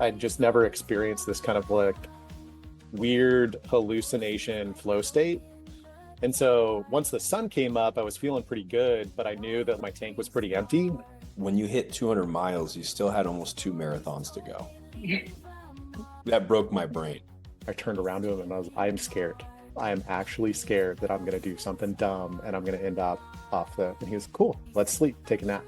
I'd just never experienced this kind of like weird hallucination flow state. And so once the sun came up, I was feeling pretty good, but I knew that my tank was pretty empty. When you hit 200 miles, you still had almost 2 marathons to go. That broke my brain. I turned around to him and I'm scared. I am actually scared that I'm going to do something dumb and I'm going to end up off and he was cool. Let's sleep, take a nap.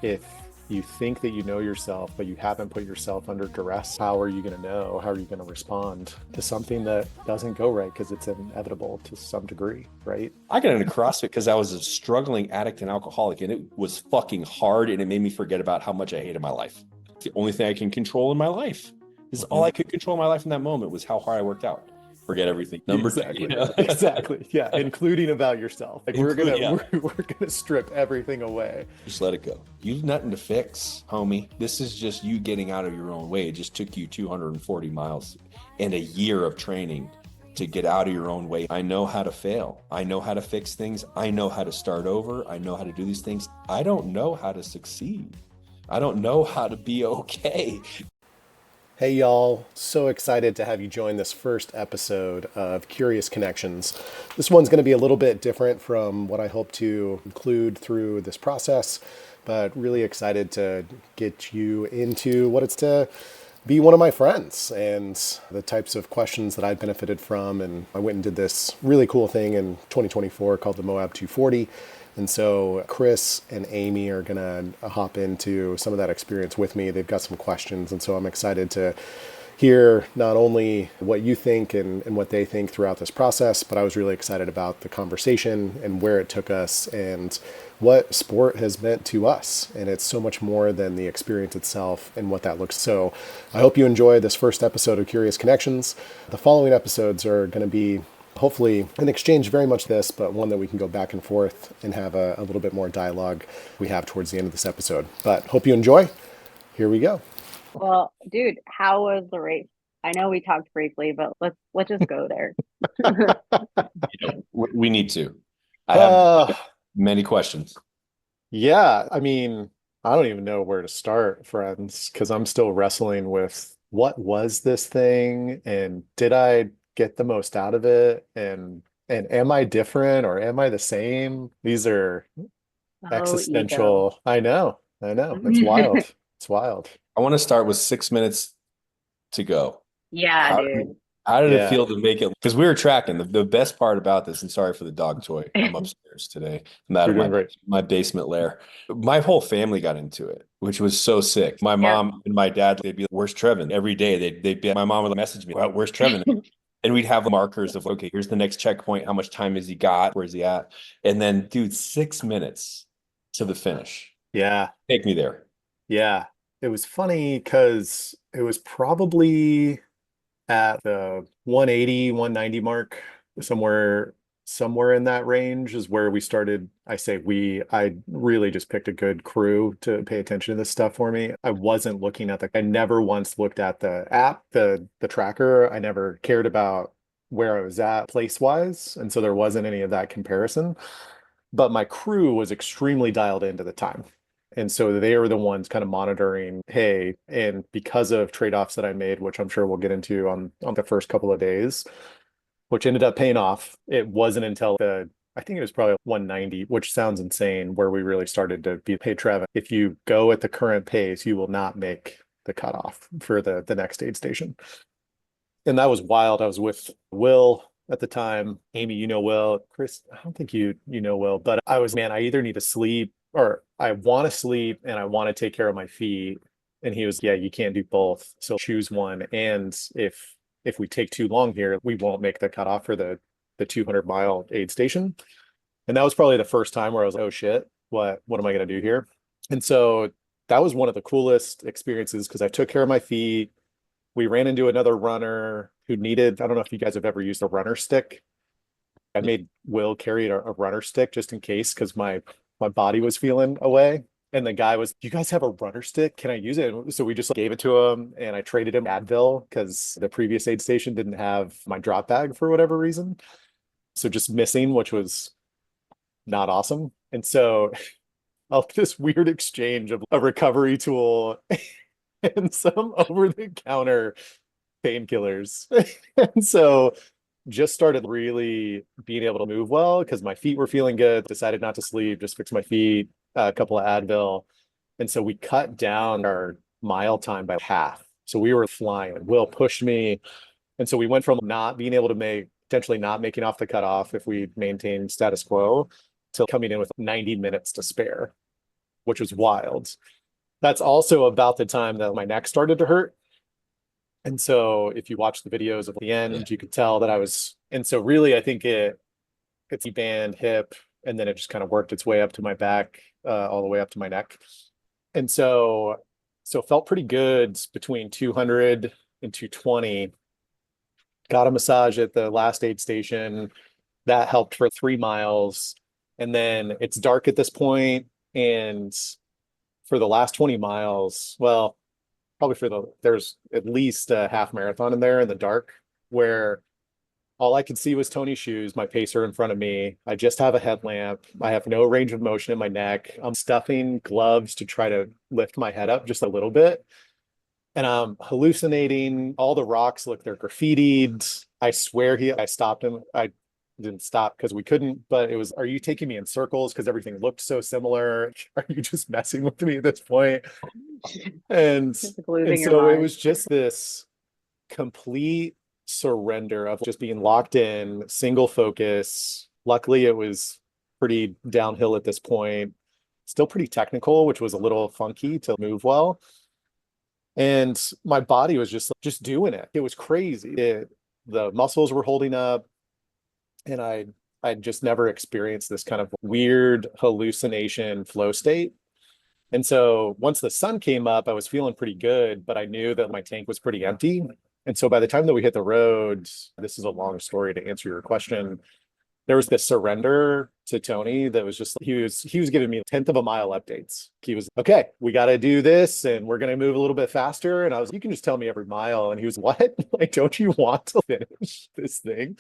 If you think that you know yourself, but you haven't put yourself under duress, how are you going to know? How are you going to respond to something that doesn't go right? Because it's inevitable to some degree, right? I got into CrossFit because I was a struggling addict and alcoholic, and it was fucking hard, and it made me forget about how much I hated my life. It's the only thing I can control in my life. This is all I could control in my life in that moment was how hard I worked out. Forget everything. Exactly. Exactly. Yeah. Including about yourself. Like we're gonna strip everything away. Just let it go. You've nothing to fix, homie. This is just you getting out of your own way. It just took you 240 miles and a year of training to get out of your own way. I know how to fail. I know how to fix things. I know how to start over. I know how to do these things. I don't know how to succeed. I don't know how to be okay. Hey y'all, so excited to have you join this first episode of Curious Connections. This one's going to be a little bit different from what I hope to include through this process, but really excited to get you into what it's to be one of my friends and the types of questions that I've benefited from. And I went and did this really cool thing in 2024 called the Moab 240. And so Chris and Amy are going to hop into some of that experience with me. They've got some questions. And so I'm excited to hear not only what you think and what they think throughout this process, but I was really excited about the conversation and where it took us and what sport has meant to us. And it's so much more than the experience itself and what that looks. So I hope you enjoy this first episode of Curious Connections. The following episodes are going to be hopefully an exchange very much this, but one that we can go back and forth and have a little bit more dialogue we have towards the end of this episode. But hope you enjoy. Here we go. Well, dude, how was the race? I know we talked briefly, but let's just go there. We need to. I have many questions. Yeah, I mean, I don't even know where to start, friends, because I'm still wrestling with what was this thing and did I get the most out of it and am I different or am I the same? These are existential. Ego. I know. It's wild. It's wild. I want to start with 6 minutes to go. Yeah, dude. How did it feel to make it? Because we were tracking. The best part about this, and sorry for the dog toy. I'm upstairs today. I'm out of my basement lair. My whole family got into it, which was so sick. My mom and my dad, they'd be like, "Where's Trevon?" Every day they'd be. My mom would message me, well, "Where's Trevon?" And we'd have markers of, okay, here's the next checkpoint. How much time has he got? Where's he at? And then, dude, 6 minutes to the finish. Yeah. Take me there. Yeah. It was funny because it was probably at the 180, 190 mark, somewhere in that range is where we started. I really just picked a good crew to pay attention to this stuff for me. I wasn't looking at I never once looked at the app, the tracker. I never cared about where I was at place wise. And so there wasn't any of that comparison. But my crew was extremely dialed into the time. And so they were the ones kind of monitoring, hey, and because of trade-offs that I made, which I'm sure we'll get into on the first couple of days, which ended up paying off. It wasn't until I think it was probably 190, which sounds insane, where we really started to be, hey, Trevon, if you go at the current pace, you will not make the cutoff for the next aid station. And that was wild. I was with Will at the time. Amy, you know Will. Chris, I don't think you know Will, but I either need to sleep or I want to sleep and I want to take care of my feet. And he was, yeah, you can't do both. So choose one. And if we take too long here, we won't make the cutoff for the 200-mile aid station. And that was probably the first time where I was like, oh shit, what am I going to do here? And so that was one of the coolest experiences because I took care of my feet. We ran into another runner who needed, I don't know if you guys have ever used a runner stick. I made Will carry a runner stick just in case because my body was feeling away. And the guy was, you guys have a runner stick? Can I use it? So we just gave it to him and I traded him Advil because the previous aid station didn't have my drop bag for whatever reason. So just missing, which was not awesome. And so this weird exchange of a recovery tool and some over-the-counter painkillers. And so just started really being able to move well because my feet were feeling good. Decided not to sleep, just fix my feet, a couple of Advil. And so we cut down our mile time by half. So we were flying. Will pushed me. And so we went from not being able to make, potentially not making off the cutoff if we maintained status quo, to coming in with 90 minutes to spare, which was wild. That's also about the time that my neck started to hurt. And so if you watch the videos of the end, you could tell that I was, and so really I think it's band, hip, and then it just kind of worked its way up to my back, all the way up to my neck. And so felt pretty good between 200 and 220. Got a massage at the last aid station. That helped for 3 miles. And then it's dark at this point, and for the last 20 miles, well, probably there's at least a half marathon in there in the dark where all I could see was Tony's shoes, my pacer in front of me. I just have a headlamp. I have no range of motion in my neck. I'm stuffing gloves to try to lift my head up just a little bit. And I'm hallucinating. All the rocks look, they're graffitied. I swear I stopped him. I didn't stop because we couldn't, but it was, are you taking me in circles? Because everything looked so similar. Are you just messing with me at this point? And so it was just this complete surrender of just being locked in, single focus. Luckily, it was pretty downhill at this point, still pretty technical, which was a little funky to move well. And my body was just doing it. It was crazy. The muscles were holding up, and I'd just never experienced this kind of weird hallucination flow state. And so once the sun came up, I was feeling pretty good, but I knew that my tank was pretty empty. And so by the time that we hit the road, this is a long story to answer your question. There was this surrender to Tony that was just, he was giving me 10th of a mile updates. He was, okay, we got to do this and we're going to move a little bit faster. And I was, you can just tell me every mile. And he was, what? Like, don't you want to finish this thing?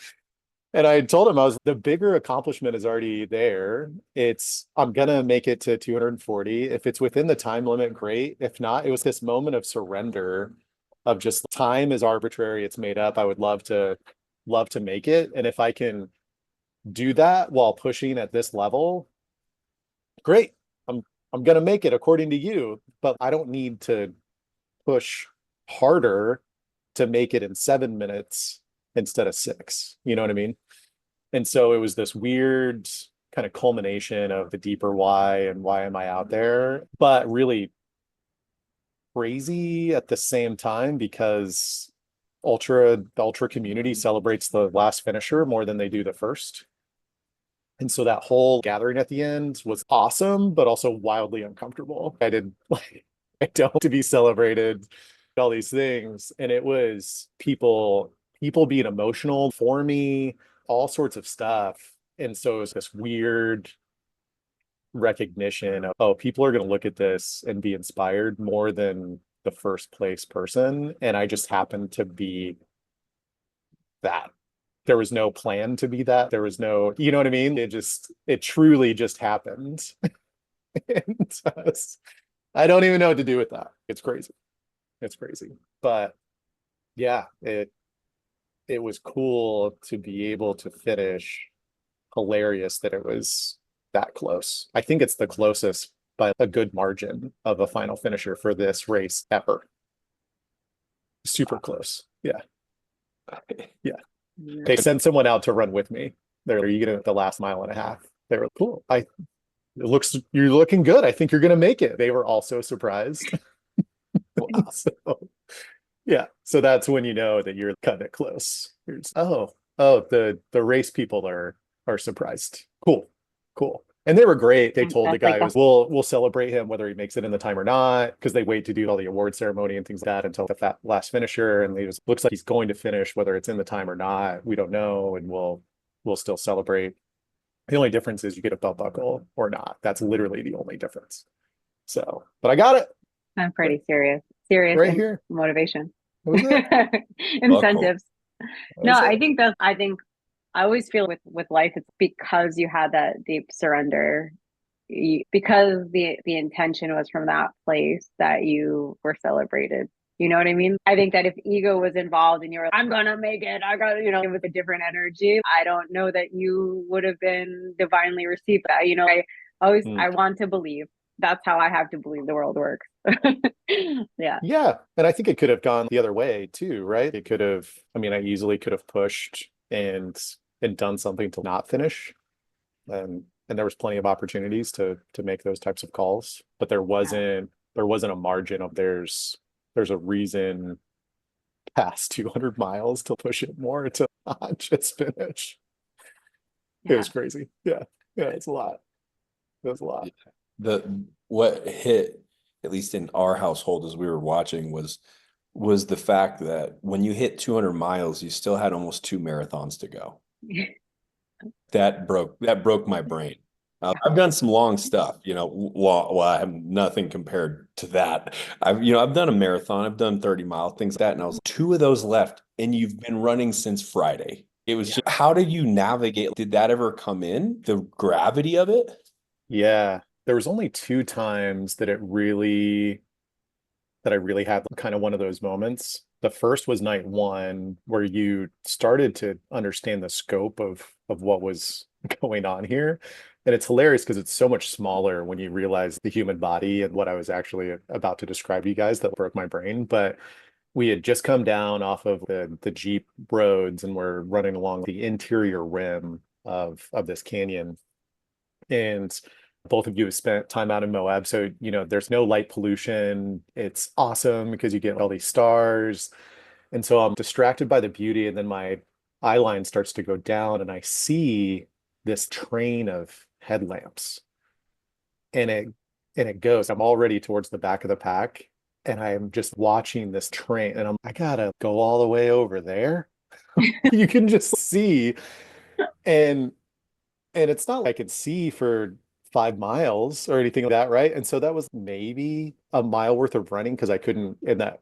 And I told him, the bigger accomplishment is already there. I'm going to make it to 240. If it's within the time limit, great. If not, it was this moment of surrender of just time is arbitrary. It's made up. I would love to make it. And if I can do that while pushing at this level, great. I'm going to make it according to you, but I don't need to push harder to make it in 7 minutes instead of 6. You know what I mean? And so it was this weird kind of culmination of the deeper why and why am I out there, but really crazy at the same time because the ultra community celebrates the last finisher more than they do the first. And so that whole gathering at the end was awesome, but also wildly uncomfortable. I don't to be celebrated, all these things. And it was people being emotional for me, all sorts of stuff. And so it was this weird recognition of, oh, people are going to look at this and be inspired more than the first place person. And I just happened to be that. There was no plan to be that. There was no, you know what I mean? It truly just happened. And I don't even know what to do with that. It's crazy. It's crazy. But yeah, it was cool to be able to finish. Hilarious that it was that close. I think it's the closest by a good margin of a final finisher for this race ever. Super close. Yeah. Yeah. They sent someone out to run with me. Are you gonna the last mile and a half? They were cool. You're looking good. I think you're gonna make it. They were also surprised. Wow. So yeah. So that's when you know that you're cutting it close. The race people are surprised. Cool. And they were great. They told the guy, we'll celebrate him whether he makes it in the time or not, because they wait to do all the award ceremony and things like that until the last finisher. And looks like he's going to finish whether it's in the time or not. We don't know, and we'll still celebrate. The only difference is you get a belt buckle or not. That's literally the only difference. So, but I got it. I'm pretty serious right here. Motivation. Incentives. No, I think I always feel with life, it's because you had that deep surrender because the intention was from that place that you were celebrated. You know what I mean? I think that if ego was involved and you were, I'm gonna make it, I got, with a different energy, I don't know that you would have been divinely received. That, I want to believe. That's how I have to believe the world works. Yeah. Yeah. And I think it could have gone the other way too, right? It could have, I mean, I easily could have pushed and done something to not finish. And there was plenty of opportunities to make those types of calls, but Yeah. there wasn't a margin of there's a reason past 200 miles to push it more to not just finish. It Yeah. was crazy. Yeah. Yeah, it's a lot. It was a lot. What hit, at least in our household as we were watching, was the fact that when you hit 200 miles, you still had almost 2 marathons to go. That broke my brain. I've done some long stuff, well, I have nothing compared to that. I've done a marathon, I've done 30-mile things like that, and I was two of those left, and you've been running since Friday. It was just, how did you navigate? Did that ever come in, the gravity of it? Yeah. There was only two times that I really had kind of one of those moments. The first was night one, where you started to understand the scope of what was going on here. And it's hilarious because it's so much smaller when you realize the human body and what I was actually about to describe to you guys that broke my brain. But we had just come down off of the Jeep roads and we're running along the interior rim of this canyon. And both of you have spent time out in Moab. So, there's no light pollution. It's awesome because you get all these stars. And so I'm distracted by the beauty. And then my eye line starts to go down and I see this train of headlamps. And it goes, I'm already towards the back of the pack. And I'm just watching this train and I gotta go all the way over there. You can just see. And it's not like I could see for 5 miles or anything like that, right? And so that was maybe a mile worth of running because I couldn't in that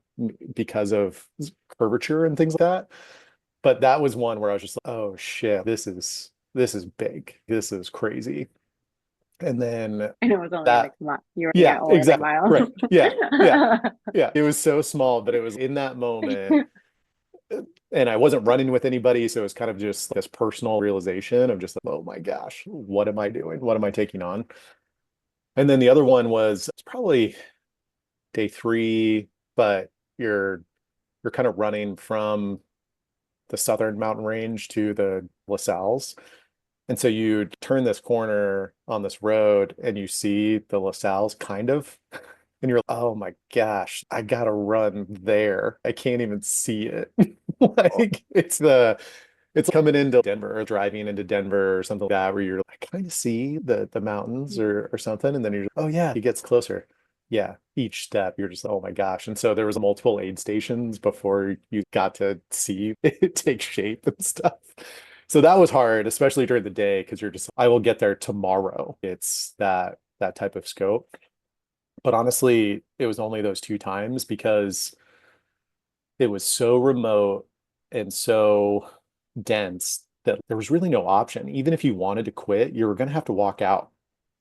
because of curvature and things like that. But that was one where I was just like, oh shit, this is big. This is crazy. And then And it was only like that, a mile. You were yeah, only like a exactly. mile. Right. Yeah. Yeah. Yeah. It was so small, but it was in that moment and I wasn't running with anybody, so it was kind of just this personal realization of just like, oh my gosh, what am I doing? What am I taking on? And then the other one was it's probably day three, but you're kind of running from the southern mountain range to the LaSalle's. And so you turn this corner on this road and you see the LaSalle's kind of, and you're like, oh my gosh, I gotta run there. I can't even see it. Like it's coming into Denver or driving into Denver or something like that where you're like, can I see the mountains or something? And then you're oh yeah, he gets closer. Yeah, each step you're just oh my gosh. And so there was multiple aid stations before you got to see it take shape and stuff. So that was hard, especially during the day, because you're just I will get there tomorrow. It's that type of scope. But honestly, it was only those two times because it was so remote and so dense that there was really no option. Even if you wanted to quit, you were going to have to walk out.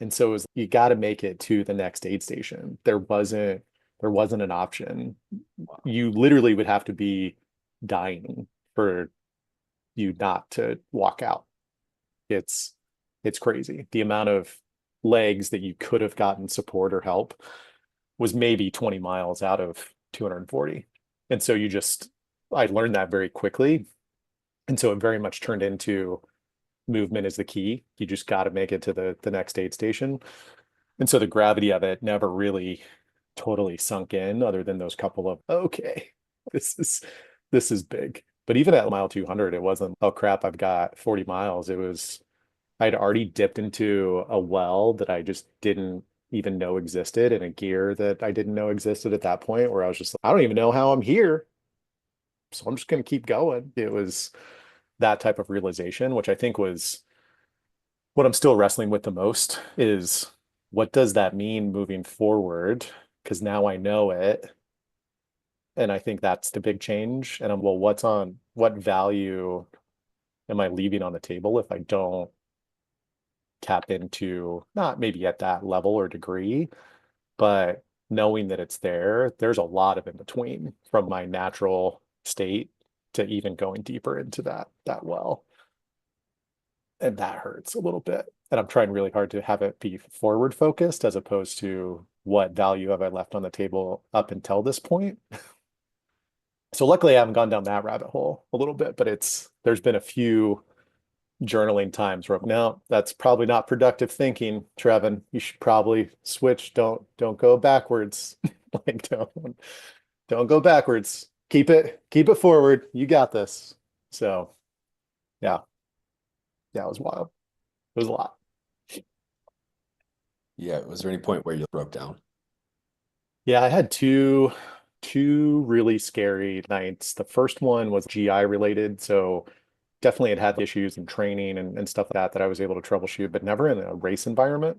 And so it was you got to make it to the next aid station. There wasn't an option. You literally would have to be dying for you not to walk out. It's it's crazy. The amount of legs that you could have gotten support or help was maybe 20 miles out of 240. And so I learned that very quickly. And so it very much turned into movement is the key. You just got to make it to the next aid station. And so the gravity of it never really totally sunk in other than those couple of, okay, this is this is big. But even at mile 200, it wasn't, oh crap, I've got 40 miles. It was I'd already dipped into a well that I just didn't even know existed and a gear that I didn't know existed at that point where I was just like, I don't even know how I'm here. So I'm just going to keep going. It was that type of realization, which I think was what I'm still wrestling with the most is what does that mean moving forward? Because now I know it. And I think that's the big change. And well, what value am I leaving on the table if I don't tap into, not maybe at that level or degree, but knowing that it's there, there's a lot of in between from my natural state to even going deeper into that well. And that hurts a little bit. And I'm trying really hard to have it be forward focused as opposed to what value have I left on the table up until this point. So luckily I haven't gone down that rabbit hole a little bit, but there's been a few journaling times where no, that's probably not productive thinking, Trevon. You should probably switch. Don't go backwards. Like don't go backwards. Keep it forward. You got this. So yeah. Yeah, it was wild. It was a lot. Yeah. Was there any point where you broke down? Yeah, I had two really scary nights. The first one was GI related, so definitely had issues in training and stuff like that I was able to troubleshoot, but never in a race environment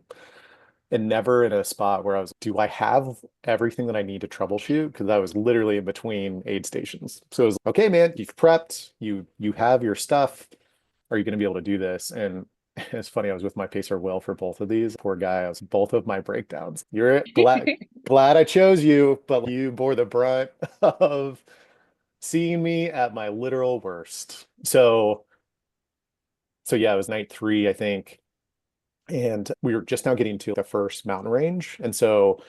and never in a spot where I was, do I have everything that I need to troubleshoot? Because I was literally in between aid stations. So it was, okay, man, you've prepped, you have your stuff. Are you going to be able to do this? And it's funny, I was with my pacer Will for both of these. Poor guy, I was both of my breakdowns. You're glad I chose you, but you bore the brunt of seeing me at my literal worst. So yeah, it was night three, I think. And we were just now getting to the first mountain range. And so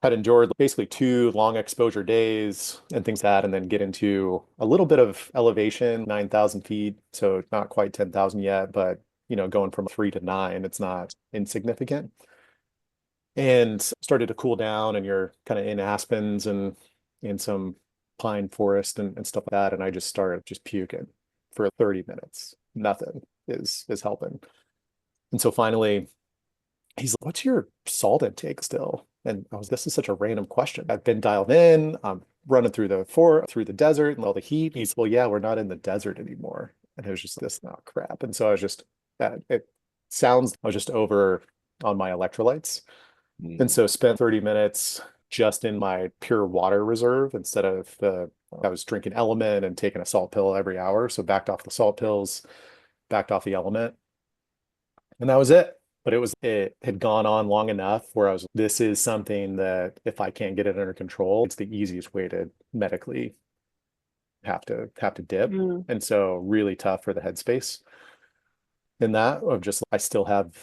had endured basically 2 long exposure days and things like that, and then get into a little bit of elevation, 9,000 feet. So not quite 10,000 yet, but going from 3 to 9, it's not insignificant. And started to cool down, and you're kind of in aspens and in some pine forest and stuff like that. And I just started just puking for 30 minutes. Nothing is helping. And so finally, he's like, what's your salt intake still? And this is such a random question. I've been dialed in. I'm running through the desert and all the heat. He's, well, yeah, we're not in the desert anymore. And it was just this, oh crap. And so I was just, it sounds, I was just over on my electrolytes. And so spent 30 minutes just in my pure water reserve instead of I was drinking Element and taking a salt pill every hour. So backed off the salt pills, backed off the Element. And that was it. But it had gone on long enough where this is something that if I can't get it under control, it's the easiest way to medically have to dip. And so really tough for the headspace in that of just, I still have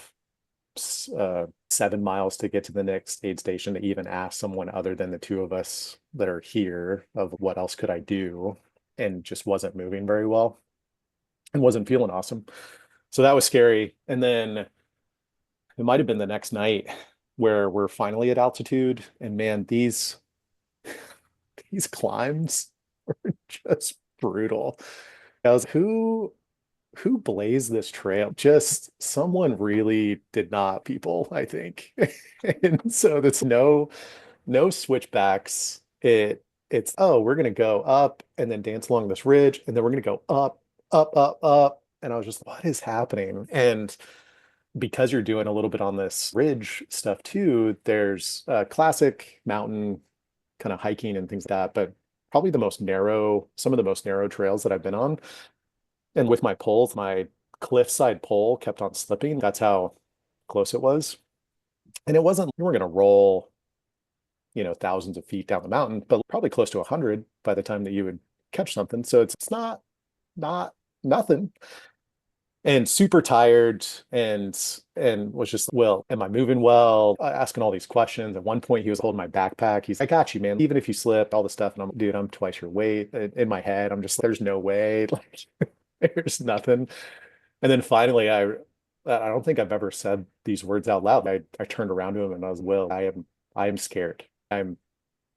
7 miles to get to the next aid station to even ask someone other than the two of us that are here of what else could I do, and just wasn't moving very well and wasn't feeling awesome. So that was scary. And then it might have been the next night where we're finally at altitude, and man, these climbs were just brutal. I was, who blazed this trail? Just someone really did not, people, I think. And so that's no switchbacks. It's, oh, we're gonna go up and then dance along this ridge, and then we're gonna go up, up, up, up. And I was just, what is happening? And because you're doing a little bit on this ridge stuff too, there's classic mountain kind of hiking and things like that, but probably some of the most narrow trails that I've been on. And with my poles, my cliffside pole kept on slipping. That's how close it was. And it wasn't, you weren't going to roll, thousands of feet down the mountain, but probably close to 100 by the time that you would catch something. So it's not nothing. And super tired, and was just, well, am I moving well? Asking all these questions. At one point, he was holding my backpack. He's, I got you, man. Even if you slip, all the stuff. And dude, I'm twice your weight. In my head, I'm just, there's no way. Like, there's nothing. And then finally, I don't think I've ever said these words out loud. I turned around to him and I was, Will, I am scared. I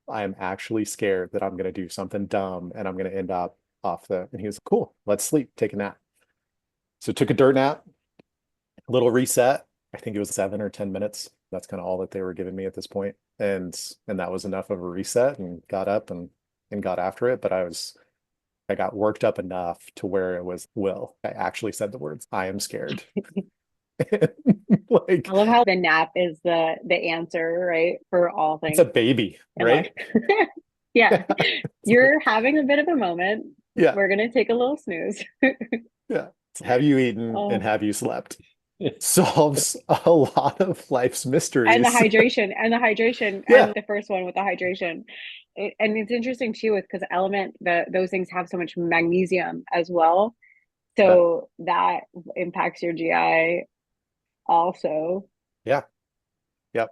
am actually scared that I'm going to do something dumb and I'm going to end up and he was, cool, let's sleep, take a nap. So took a dirt nap, a little reset. I think it was 7 or 10 minutes. That's kind of all that they were giving me at this point. And that was enough of a reset, and got up and got after it. But I got worked up enough to where it was, Will, I actually said the words, I am scared. Like, I love how the nap is the answer, right? For all it's things a baby, in right? life. Yeah. It's You're like, having a bit of a moment. yeah, We're gonna take a little snooze. yeah. Have you eaten and Oh, have you slept? solves a lot of life's And the mysteries. hydration and the hydration Yeah. and the first one with the hydration. And it's interesting too with because element those things have so much magnesium as well. Yeah. So that impacts your GI also. Yeah. Yep.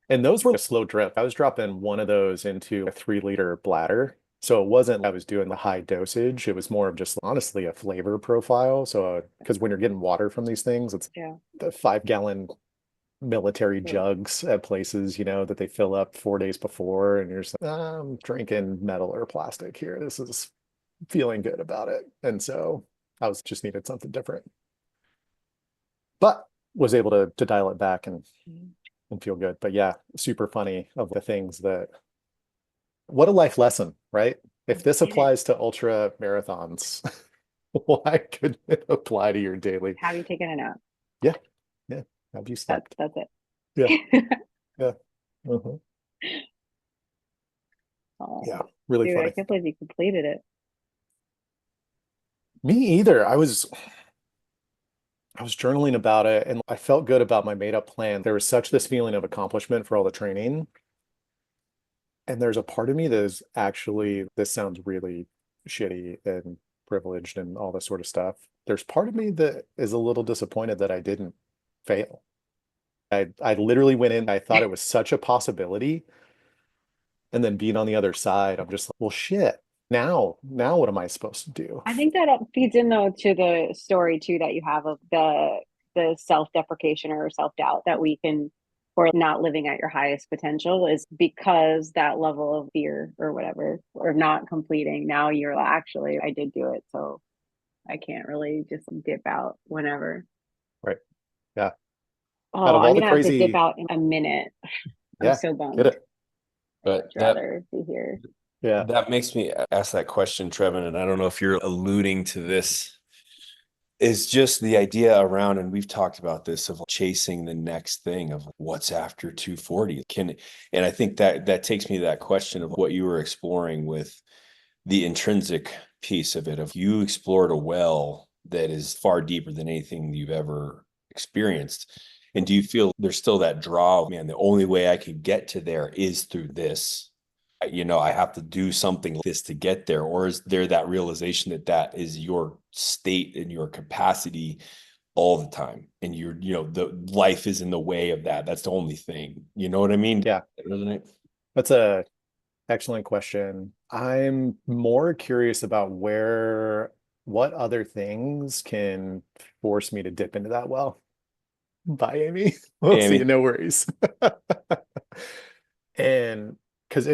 And those were a slow drip. I was dropping one of those into a 3 liter bladder. So it wasn't I was doing the high dosage. It was more of just honestly a flavor profile. So, because when you're getting water from these things, it's Yeah. the 5 gallon military Yeah. jugs at places, that they fill up 4 days before. And you're just like, I'm drinking metal or plastic here. This is feeling good about it. And so I was just needed something different, but was able to dial it back and feel good. But yeah, super funny of the things that what a life lesson, right? If this And it, applies to ultra marathons, why couldn't it apply to your daily? have you taken a nap? Yeah, yeah. Have you slept? That's Yeah, it. yeah. Uh-huh. Oh, Yeah, really dude, I funny. can't believe you completed it. Me either. I was journaling about it and I felt good about my made up plan. There was such this feeling of accomplishment for all the training. And there's a part of me that is actually, this sounds really shitty and privileged and all this sort of stuff. There's part of me that is a little disappointed that I didn't fail. I literally went in, I thought it was such a possibility. And then being on the other side, I'm just like, well, shit. Now what am I supposed to do? I think that feeds in though to the story too that you have of the self-deprecation or self-doubt that we can or not living at your highest potential is because that level of fear or whatever or not completing. Now you're like, actually I did do it, so I can't really just dip out whenever. Right. Yeah. Out Oh, of I'm all the gonna have to dip crazy, out in a minute. I'm yeah, so get bummed. it. I'd But much rather be here. Yeah. that makes me ask that question, Trevin, and I don't know if you're alluding to this, is just the idea around, and we've talked about this, of chasing the next thing of what's after 240. And I think that takes me to that question of what you were exploring with the intrinsic piece of it, of you explored a well that is far deeper than anything you've ever experienced. And do you feel there's still that draw of, man, the only way I can get to there is through this? I have to do something like this to get there? Or is there that realization that that is your state and your capacity all the time? And the life is in the way of that. That's the only thing. You know what I mean? Yeah. Resonate? That's a excellent question. I'm more curious about what other things can force me to dip into that well. Bye, Amy. We'll see you. Amy. No worries. And because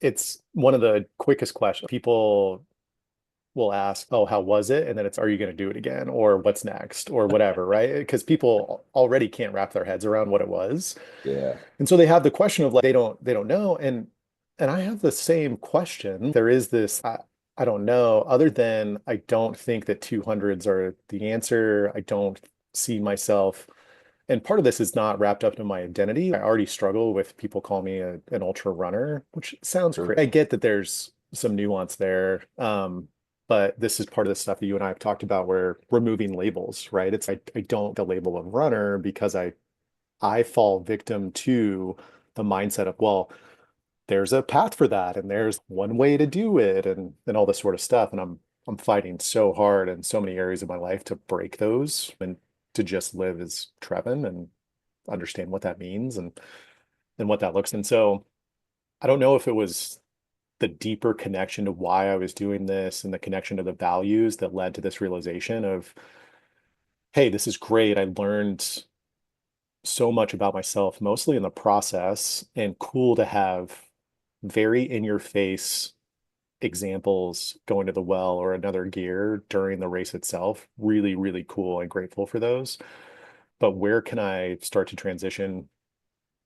it's one of the quickest questions. People will ask, "Oh, how was it?" And then are you going to do it again? Or what's next? Or whatever, right? Because people already can't wrap their heads around what it was. Yeah. And so they have the question of like they don't know. And I have the same question. There is this I don't know, other than I don't think that 200s are the answer. I don't see myself. And part of this is not wrapped up in my identity. I already struggle with people call me an ultra runner, which sounds Sure. crazy. I get that there's some nuance there. But this is part of the stuff that you and I have talked about where removing labels, right? I don't the label of runner because I fall victim to the mindset of, well, there's a path for that and there's one way to do it and all this sort of stuff. And I'm fighting so hard in so many areas of my life to break those and to just live as Trevin and understand what that means and what that looks. And so I don't know if it was the deeper connection to why I was doing this and the connection to the values that led to this realization of, hey, this is great. I learned so much about myself, mostly in the process, and cool to have very in your face examples going to the well or another gear during the race itself. Really, really cool and grateful for those. But where can I start to transition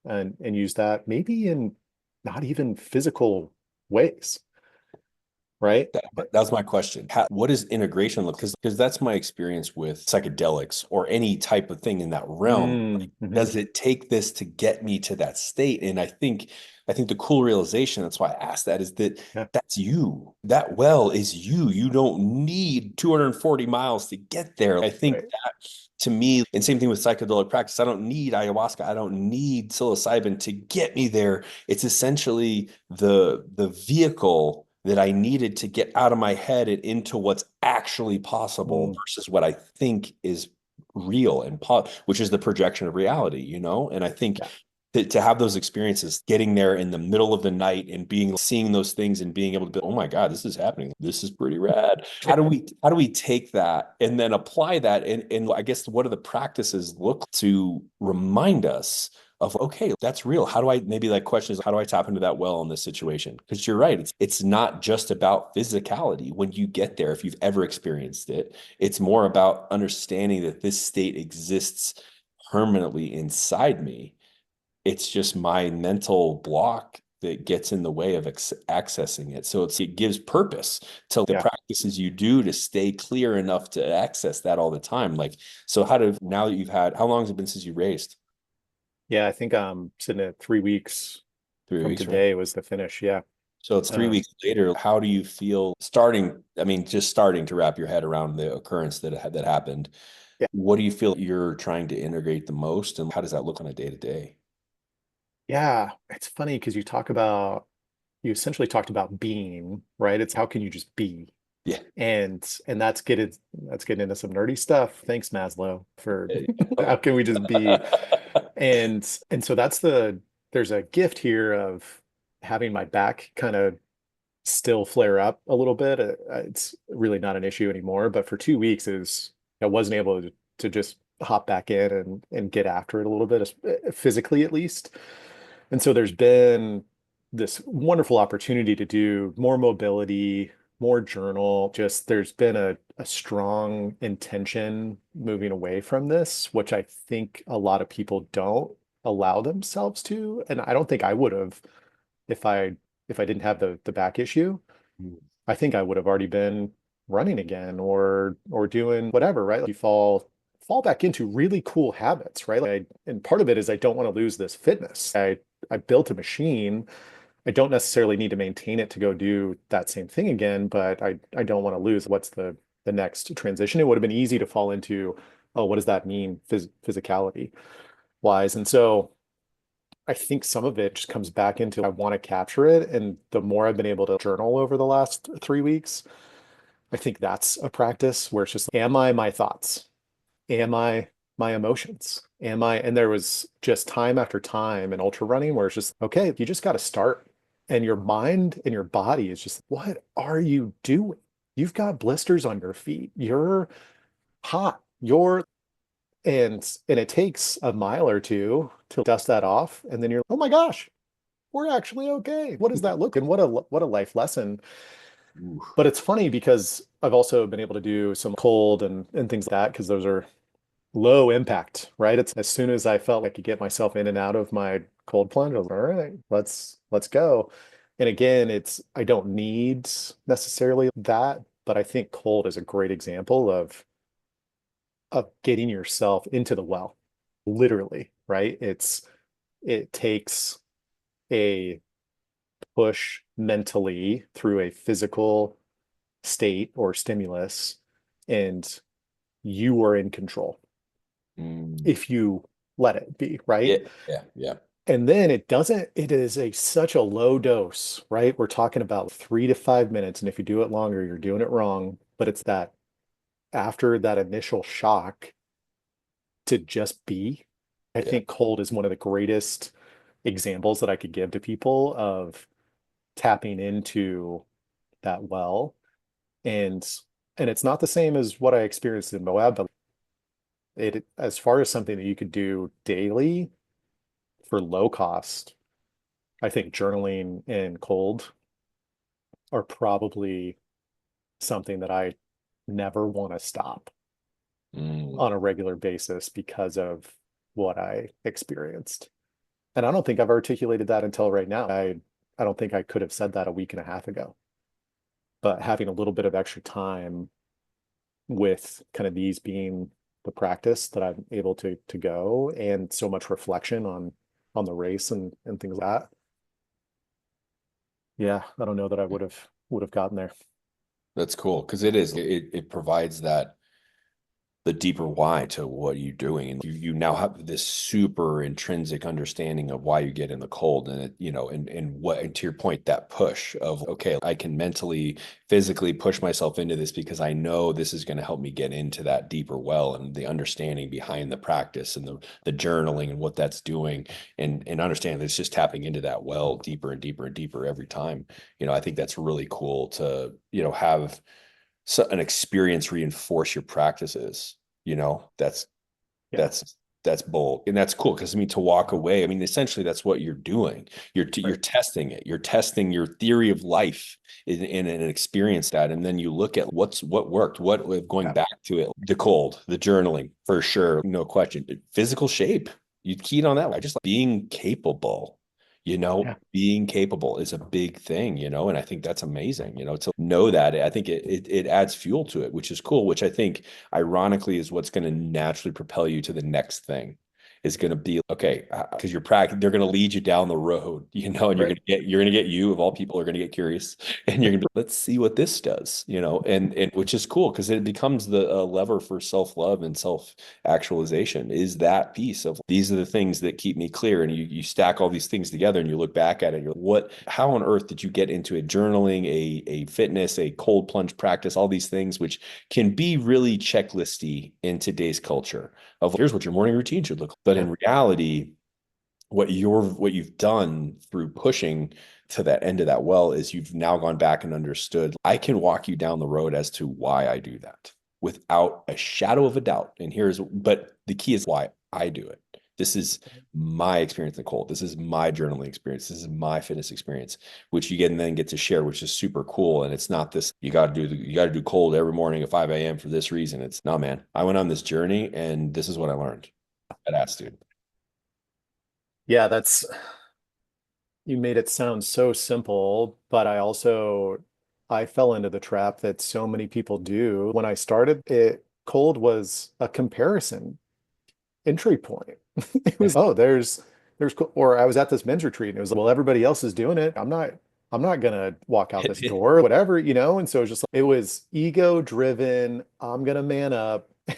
and use that maybe in not even physical ways? right? That's my question. What does integration look? Because that's my experience with psychedelics or any type of thing in that realm. Mm-hmm. Does it take this to get me to that state? And I think the cool realization, that's why I asked that, is that Yeah, that's you. That well is you. You don't need 240 miles to get there. I think right. that to me, and same thing with psychedelic practice, I don't need ayahuasca. I don't need psilocybin to get me there. It's essentially the vehicle that I needed to get out of my head and into what's actually possible Mm, versus what I think is real and which is the projection of reality, And I think yeah. to have those experiences, getting there in the middle of the night and seeing those things and being able to be, oh my God, this is happening. This is pretty rad. How do we take that and then apply that? And I guess what do the practices look to remind us of, okay, that's real. How do I maybe like questions, how do I tap into that well in this situation? Because you're right, it's not just about physicality when you get there, if you've ever experienced it. It's more about understanding that this state exists permanently inside me. It's just my mental block that gets in the way of accessing it. So it gives purpose to the Yeah. practices you do to stay clear enough to access that all the time. Like, so now that how long has it been since you raced? Yeah, I think I'm sitting at 3 weeks from 3 weeks, right? today was the finish. Yeah. So it's three Um, weeks later. How do you feel just starting to wrap your head around the occurrence that happened? yeah. What do you feel you're trying to integrate the most? And how does that look on a day to day? Yeah. It's funny because you essentially talked about being, right? It's how can you just be? Yeah. And that's getting into some nerdy stuff. Thanks, Maslow, for There you how go. can we just be? And so there's a gift here of having my back kind of still flare up a little bit. It's really not an issue anymore, but for 2 weeks is I wasn't able to just hop back in and get after it a little bit, physically at least. And so there's been this wonderful opportunity to do more mobility, more journal. Just there's been a strong intention moving away from this, which I think a lot of people don't allow themselves to. And I don't think I would have if I didn't have the back issue. I think I would have already been running again or doing whatever, right? Like you fall back into really cool habits, right? And part of it is I don't want to lose this fitness. I built a machine. I don't necessarily need to maintain it to go do that same thing again, but I don't want to lose what's the next transition. It would have been easy to fall into, oh, what does that mean physicality wise? And so I think some of it just comes back into I want to capture it. And the more I've been able to journal over the last 3 weeks, I think that's a practice where it's just, am I my thoughts? Am I my emotions? And there was just time after time in ultra running where it's just, okay, you just got to start. And your mind and your body is just, what are you doing? You've got blisters on your feet. You're hot. And it takes a mile or two to dust that off. And then you're, oh my gosh, we're actually okay. What does that look? And what a life lesson. Ooh. But it's funny because I've also been able to do some cold and things like that because those are low impact, right? It's as soon as I felt like I could get myself in and out of my cold plunge, I was like, all right, let's go. And again, it's I don't need necessarily that, but I think cold is a great example of getting yourself into the well, literally, right? It takes a push mentally through a physical state or stimulus, and you are in control Mm. if you let it be, right? Yeah, yeah, yeah. And then it is such a low dose, right? We're talking about 3 to 5 minutes. And if you do it longer, you're doing it wrong. But it's that after that initial shock to just be, I Yeah. think cold is one of the greatest examples that I could give to people of tapping into that well. And and it's not the same as what I experienced in Moab, but it as far as something that you could do daily for low cost, I think journaling and cold are probably something that I never want to stop Mm. on a regular basis because of what I experienced. And I don't think I've articulated that until right now. I don't think I could have said that a week and a half ago. but having a little bit of extra time with kind of these being the practice that I'm able to go, and so much reflection on the race and things like that. Yeah, I don't know that I would have gotten there. That's cool because it provides that the deeper why to what you're doing. And you now have this super intrinsic understanding of why you get in the cold and it, and to your point, that push of, okay, I can mentally, physically push myself into this because I know this is going to help me get into that deeper well, and the understanding behind the practice and the journaling and what that's doing, and understand that it's just tapping into that well deeper and deeper and deeper every time. I think that's really cool to, have an experience reinforce your practices. That's Yeah, that's that's bold, and that's cool because to walk away, essentially that's what you're doing. You're right. testing it. You're testing your theory of life in an experience that, and then you look at what worked, what going Yeah, back to it, the cold, the journaling for sure, no question. Physical shape, you keyed on that. I just like being capable. yeah, Being capable is a big thing, and I think that's amazing, to know that. I think it adds fuel to it, which is cool, which I think ironically is what's going to naturally propel you to the next thing. Is going to be okay because you're practicing. They're going to lead you down the road, and right. you're going to get you of all people are going to get curious, and you're going to be, let's see what this does, and which is cool because it becomes the lever for self love and self actualization. Is that piece of these are the things that keep me clear, and you stack all these things together, and you look back at it, you're how on earth did you get into a journaling, a fitness, a cold plunge practice, all these things which can be really checklisty in today's culture of here's what your morning routine should look like. But Yeah, in reality, what you've done through pushing to that end of that well is you've now gone back and understood I can walk you down the road as to why I do that without a shadow of a doubt. But the key is why I do it. This is my experience in the cold. This is my journaling experience. This is my fitness experience, which you get to share, which is super cool. And it's not this, you got to do cold every morning at 5 a.m. for this reason. It's no, man, I went on this journey and this is what I learned at Attitude. yeah, that's you made it sound so simple, but I fell into the trap that so many people do. When I started, it cold was a comparison entry point. It was, oh, or I was at this men's retreat and it was, well, everybody else is doing it. I'm not gonna walk out this door, whatever, And so it was just, it was ego driven. I'm gonna man up. I'm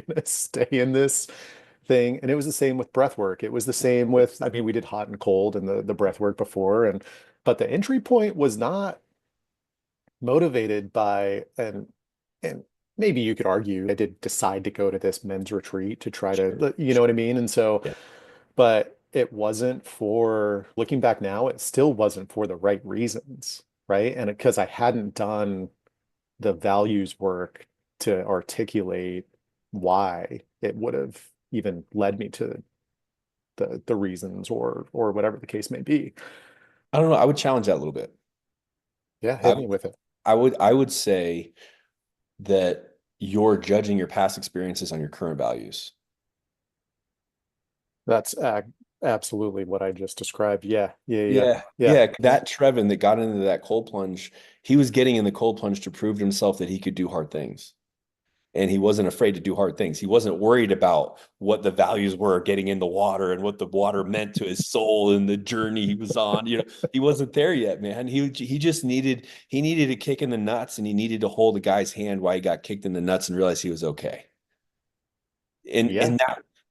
gonna stay in this thing. And it was the same with breath work. It was the same with, I mean, we did hot and cold and the breath work before. But the entry point was not motivated by, and maybe you could argue I did decide to go to this men's retreat to try Sure. to, you know what I mean? And so, Yeah. but it wasn't for, looking back now, it still wasn't for the right reasons, right? And because I hadn't done the values work to articulate why it would have even led me to the reasons or whatever the case may be. I don't know. I would challenge that a little bit. Yeah, I hit me with it. I would say that you're judging your past experiences on your current values. That's absolutely what I just described. Yeah, yeah, yeah, Yeah. yeah. Yeah. That Trevon that got into that cold plunge, he was getting in the cold plunge to prove to himself that he could do hard things. And he wasn't afraid to do hard things. He wasn't worried about what the values were getting in the water and what the water meant to his soul and the journey he was on. He wasn't there yet, man. He just needed a kick in the nuts, and he needed to hold a guy's hand while he got kicked in the nuts and realize he was okay. Yeah. And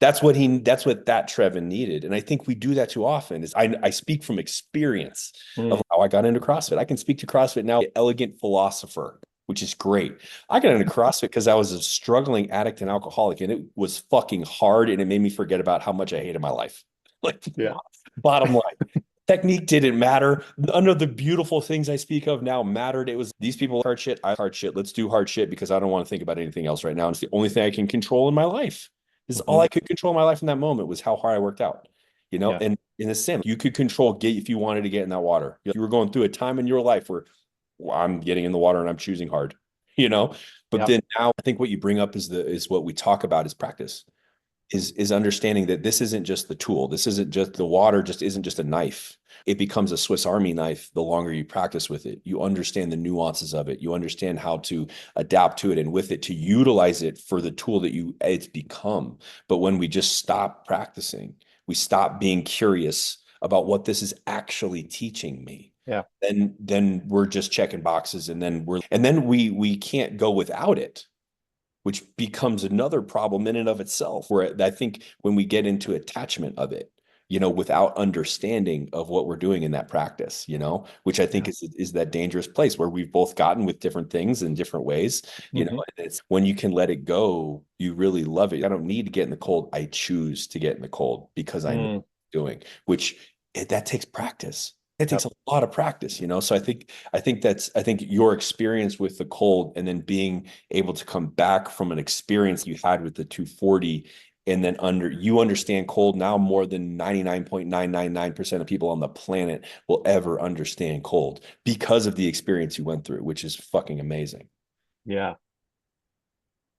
that's what that Trevon needed. And I think we do that too often. Is I speak from experience of Mm, how I got into CrossFit. I can speak to CrossFit now, elegant philosopher, which is great. I got into CrossFit because I was a struggling addict and alcoholic, and it was fucking hard, and it made me forget about how much I hated my life. Like, yeah. bottom line. Technique didn't matter. None of the beautiful things I speak of now mattered. It was these people hard shit. I hard shit. Let's do hard shit because I don't want to think about anything else right now. It's the only thing I can control in my life. This is all Hmm. I could control in my life in that moment was how hard I worked out. Yeah. And in the same, you could control get if you wanted to get in that water. You were going through a time in your life where well, I'm getting in the water and I'm choosing hard. But Yep. then now I think what you bring up is what we talk about is practice. is understanding that this isn't just the tool. This isn't just the water, just isn't just a knife. It becomes a Swiss Army knife the longer you practice with it. You understand the nuances of it. You understand how to adapt to it and with it to utilize it for the tool that it's become. But when we just stop practicing, we stop being curious about what this is actually teaching me. Yeah. Then we're just checking boxes, and then we can't go without it, which becomes another problem in and of itself, where I think when we get into attachment of it, without understanding of what we're doing in that practice, which I think is that dangerous place where we've both gotten with different things in different ways, and it's when you can let it go, you really love it. I don't need to get in the cold. I choose to get in the cold because I know what I'm doing, that takes practice. It takes a lot of practice, So I think your experience with the cold and then being able to come back from an experience you had with the 240, and then you understand cold now more than 99.999% of people on the planet will ever understand cold because of the experience you went through, which is fucking amazing. Yeah.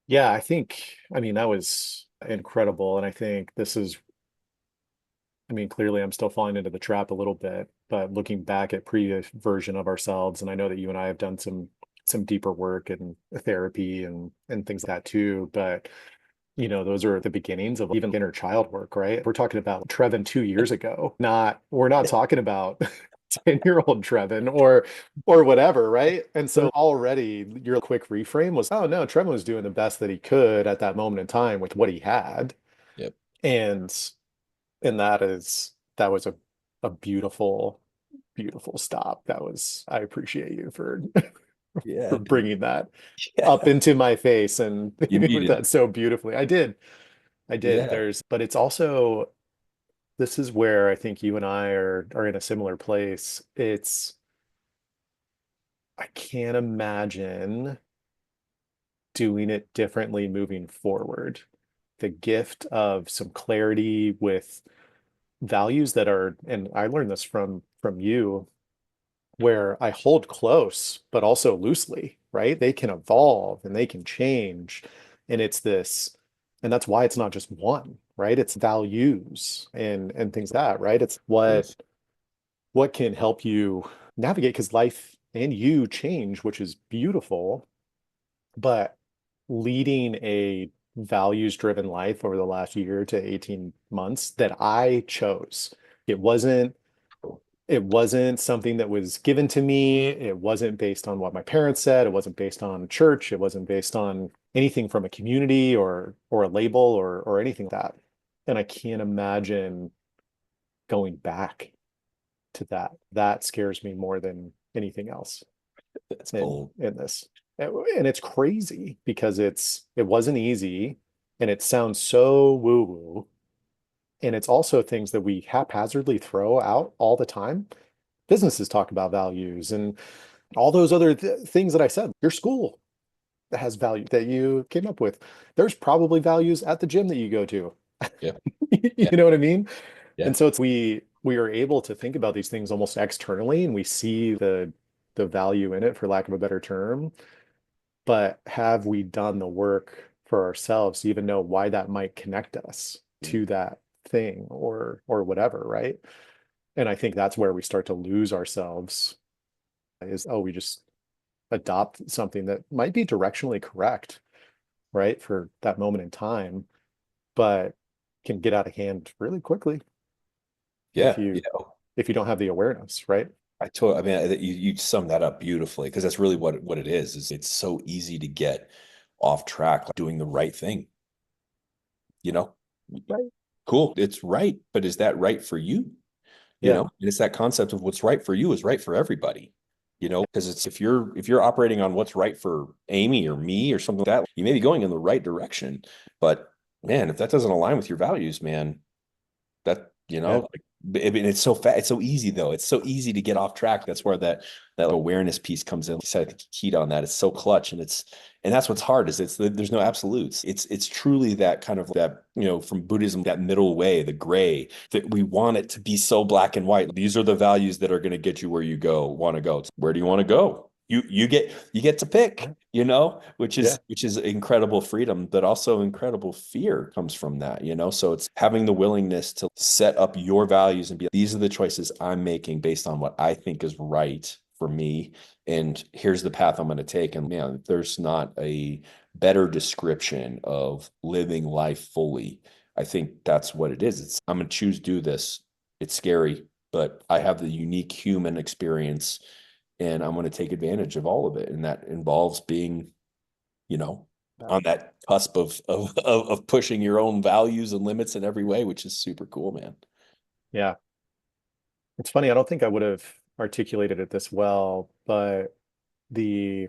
Yeah, I mean, that was incredible. And I think clearly I'm still falling into the trap a little bit, but looking back at previous version of ourselves, and I know that you and I have done some deeper work and therapy and things like that too. But those are the beginnings of even inner child work, right? We're talking about Trevon 2 years ago. We're not talking about 10-year-old Trevon or whatever, right? And so already your quick reframe was, oh no, Trevon was doing the best that he could at that moment in time with what he had. Yep. And that was a beautiful, beautiful stop. I appreciate you for Yeah, for bringing that yeah. up into my face and You with needed. that so beautifully. I did. Yeah. But it's also, this is where I think you and I are in a similar place. I can't imagine doing it differently moving forward. The gift of some clarity with values that are, and I learned this from you, where I hold close, but also loosely, right? They can evolve and they can change. And and that's why it's not just one, right? It's values and things like that, right? It's Yes. what can help you navigate because life and you change, which is beautiful, but leading a values driven life over the last year to 18 months that I chose. It wasn't it wasn't something that was given to me. It wasn't based on what my parents said. It wasn't based on church. It wasn't based on anything from a community or a label or anything like that. And I can't imagine going back to that. That scares me more than anything else That's in bold. in this. And it's crazy because it wasn't easy and it sounds so woo-woo. And it's also things that we haphazardly throw out all the time. Businesses talk about values and all those other things that I said. Your school that has value that you came up with. There's probably values at the gym that you go to. Yeah. You Yeah. know what I mean? Yeah. And so we are able to think about these things almost externally and we see the value in it, for lack of a better term. But have we done the work for ourselves to even know why that might connect us to that thing or whatever, right? And I think that's where we start to lose ourselves is, oh, we just adopt something that might be directionally correct, right, for that moment in time, but can get out of hand really quickly if Yeah. you if you don't have the awareness, right? I mean, you summed that up beautifully because that's really what it is it's so easy to get off track doing the right thing, you know? Right. Cool. It's right, but is that right for you? Yeah. And it's that concept of what's right for you is right for everybody, because it's if you're operating on what's right for Amy or me or something like that, you may be going in the right direction, but man, if that doesn't align with your values, man, that Yeah. like, I mean, it's so fast. It's so easy though. It's so easy to get off track. That's where that awareness piece comes in. So I think you keyed on that. It's so clutch, and that's what's hard is there's no absolutes. It's truly that kind of that from Buddhism, that middle way, the gray, that we want it to be so black and white. These are the values that are going to get you where you want to go. Where do you want to go? you get to pick, you know, which Yeah. is incredible freedom, but also incredible fear comes from that, you know. So it's having the willingness to set up your values and be, these are the choices I'm making based on what I think is right for me, and here's the path I'm going to take. And man, there's not a better description of living life fully. I think that's what it is. It's, I'm going to choose do this. It's scary, but I have the unique human experience, and I'm going to take advantage of all of it. And that involves being, you know, on that cusp of pushing your own values and limits in every way, which is super cool, man. Yeah. It's funny. I don't think I would have articulated it this well, but the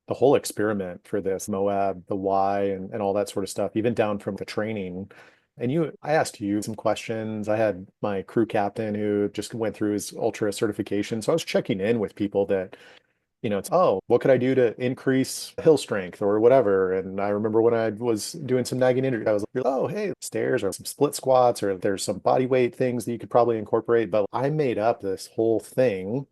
the whole experiment for this Moab, the why, and all that sort of stuff, even down from the training. And I asked you some questions. I had my crew captain who just went through his ultra certification. So I was checking in with people that, it's, oh, what could I do to increase hill strength or whatever? And I remember when I was doing some nagging injury, I was like, oh, hey, stairs or some split squats, or there's some body weight things that you could probably incorporate. But I made up this whole thing,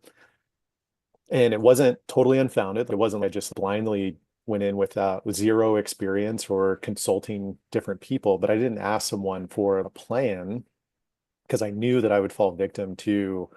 and it wasn't totally unfounded. It wasn't, I just blindly went in with zero experience or consulting different people, but I didn't ask someone for a plan because I knew that I would fall victim to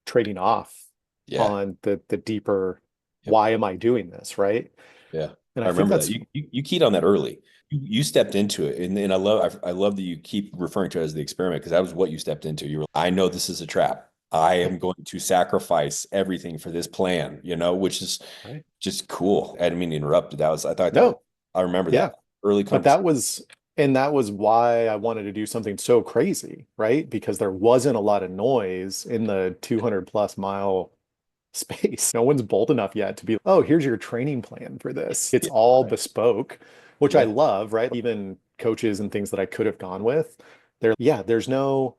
trading off Yeah. on the deeper, Yep. why am I doing this, right? Yeah. And I I think remember that that's you keyed on that early. You stepped into it, and I love that you keep referring to it as the experiment, because that was what you stepped into. You were, I know this is a trap. I am going to sacrifice everything for this plan, you know, which is right. just cool. I didn't mean to interrupt. I thought that was, No, I remember yeah, that early but conversation. that was why I wanted to do something so crazy, right? Because there wasn't a lot of noise in the 200 plus mile space. No one's bold enough yet to be, oh, here's your training plan for this. It's Yeah. all bespoke, which I Yeah. love, right? Even coaches and things that I could have gone with, there's no,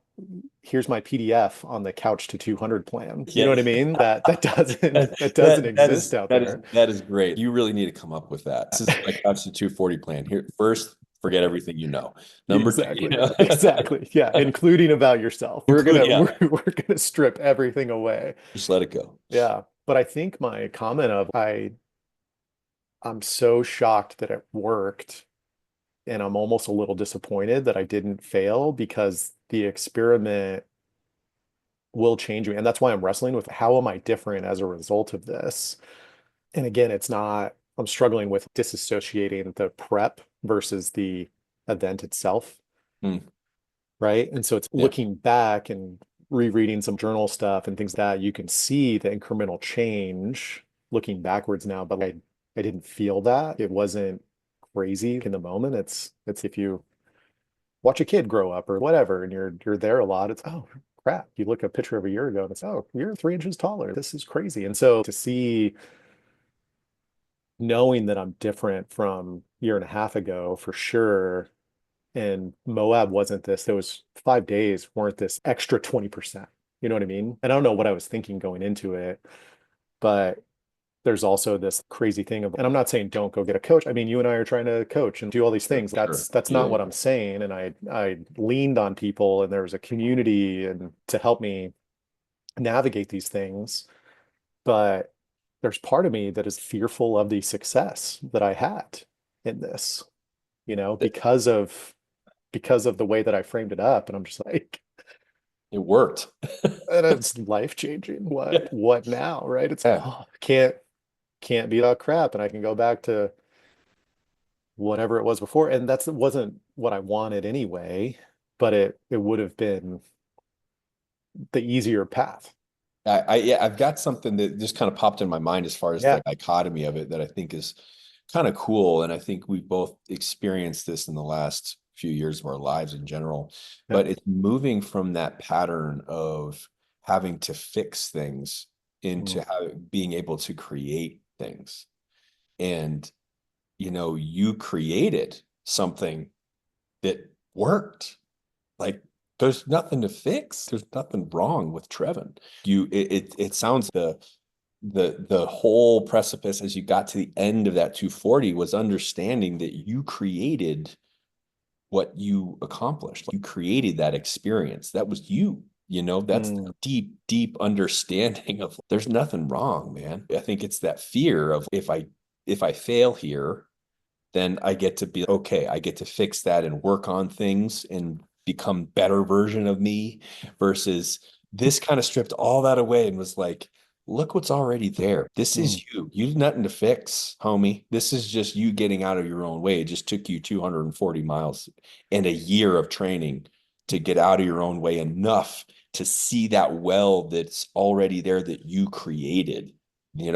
here's my PDF on the couch to 200 plan. You know Yeah. what I mean? That doesn't exist out there. That is great. You really need to come up with that. This is like that's the 240 plan. Here, first, forget everything you know. Number two, you Exactly. know, Exactly. Yeah, including about yourself. We're include, gonna yeah, we're gonna strip everything away. just let it go. Yeah. But I think my comment of I'm so shocked that it worked, and I'm almost a little disappointed that I didn't fail, because the experiment will change me. And that's why I'm wrestling with, how am I different as a result of this? And again, it's not, I'm struggling with disassociating the prep versus the event itself. Hmm. Right. And so it's Yeah. looking back and rereading some journal stuff and things that you can see the incremental change looking backwards now, but I didn't feel that. It wasn't crazy in the moment. It's if you watch a kid grow up or whatever, and you're there a lot, it's, oh crap. You look at a picture of a year ago and it's, oh, you're 3 inches taller. This is crazy. And so to see, knowing that I'm different from a year and a half ago for sure. And Moab wasn't this. There was 5 days weren't this extra 20%. You know what I mean? And I don't know what I was thinking going into it, but there's also this crazy thing of, and I'm not saying don't go get a coach. I mean, you and I are trying to coach and do all these things. Sure. That's Yeah. not what I'm saying. And I leaned on people, and there was a community and to help me navigate these things. But there's part of me that is fearful of the success that I had in this, because of the way that I framed it up. And I'm just like, It worked. and it's life changing. Yeah. What now? Right? It's, Yeah. oh, can't be that crap. And I can go back to whatever it was before. And that wasn't what I wanted anyway, but it would have been the easier path. Yeah, I've got something that just kind of popped in my mind as far as Yeah. the dichotomy of it that I think is kind of cool. And I think we've both experienced this in the last few years of our lives in general, Yeah. but it's moving from that pattern of having to fix things into being able to create things. And, you know, you created something that worked. Like, there's nothing to fix. There's nothing wrong with Trevon. It sounds the whole precipice as you got to the end of that 240 was understanding that you created what you accomplished. You created that experience. That was you. That's the deep, deep understanding of there's nothing wrong, man. I think it's that fear of if I fail here, then I get to be okay. I get to fix that and work on things and become better version of me versus this kind of stripped all that away and was like, look what's already there. This is you. You did nothing to fix, homie. This is just you getting out of your own way. It just took you 240 miles and a year of training to get out of your own way enough to see that well that's already there that you created.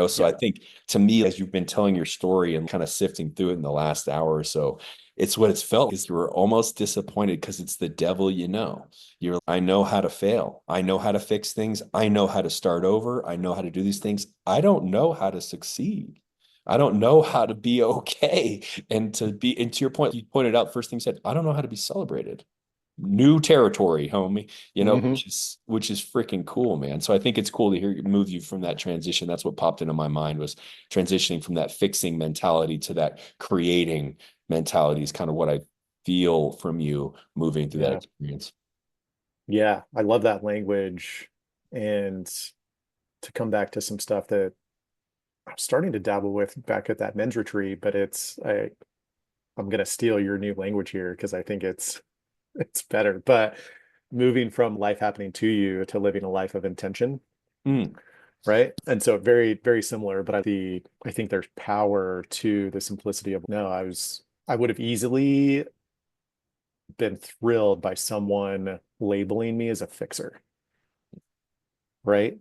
So I think to me, as you've been telling your story and kind of sifting through it in the last hour or so, it's what it's felt is you were almost disappointed because it's the devil I know how to fail. I know how to fix things. I know how to start over. I know how to do these things. I don't know how to succeed. I don't know how to be okay. And to your point, you pointed out first thing you said, I don't know how to be celebrated. New territory, homie, which is freaking cool, man. So I think it's cool to hear you move you from that transition. That's what popped into my mind was transitioning from that fixing mentality to that creating mentality is kind of what I feel from you moving through that experience. Yeah, I love that language. And to come back to some stuff that I'm starting to dabble with back at that men's retreat, but I'm gonna steal your new language here because I think it's better. But moving from life happening to you to living a life of intention, right? And so very, very similar, but I think there's power to the simplicity of no, I would have easily been thrilled by someone labeling me as a fixer, right?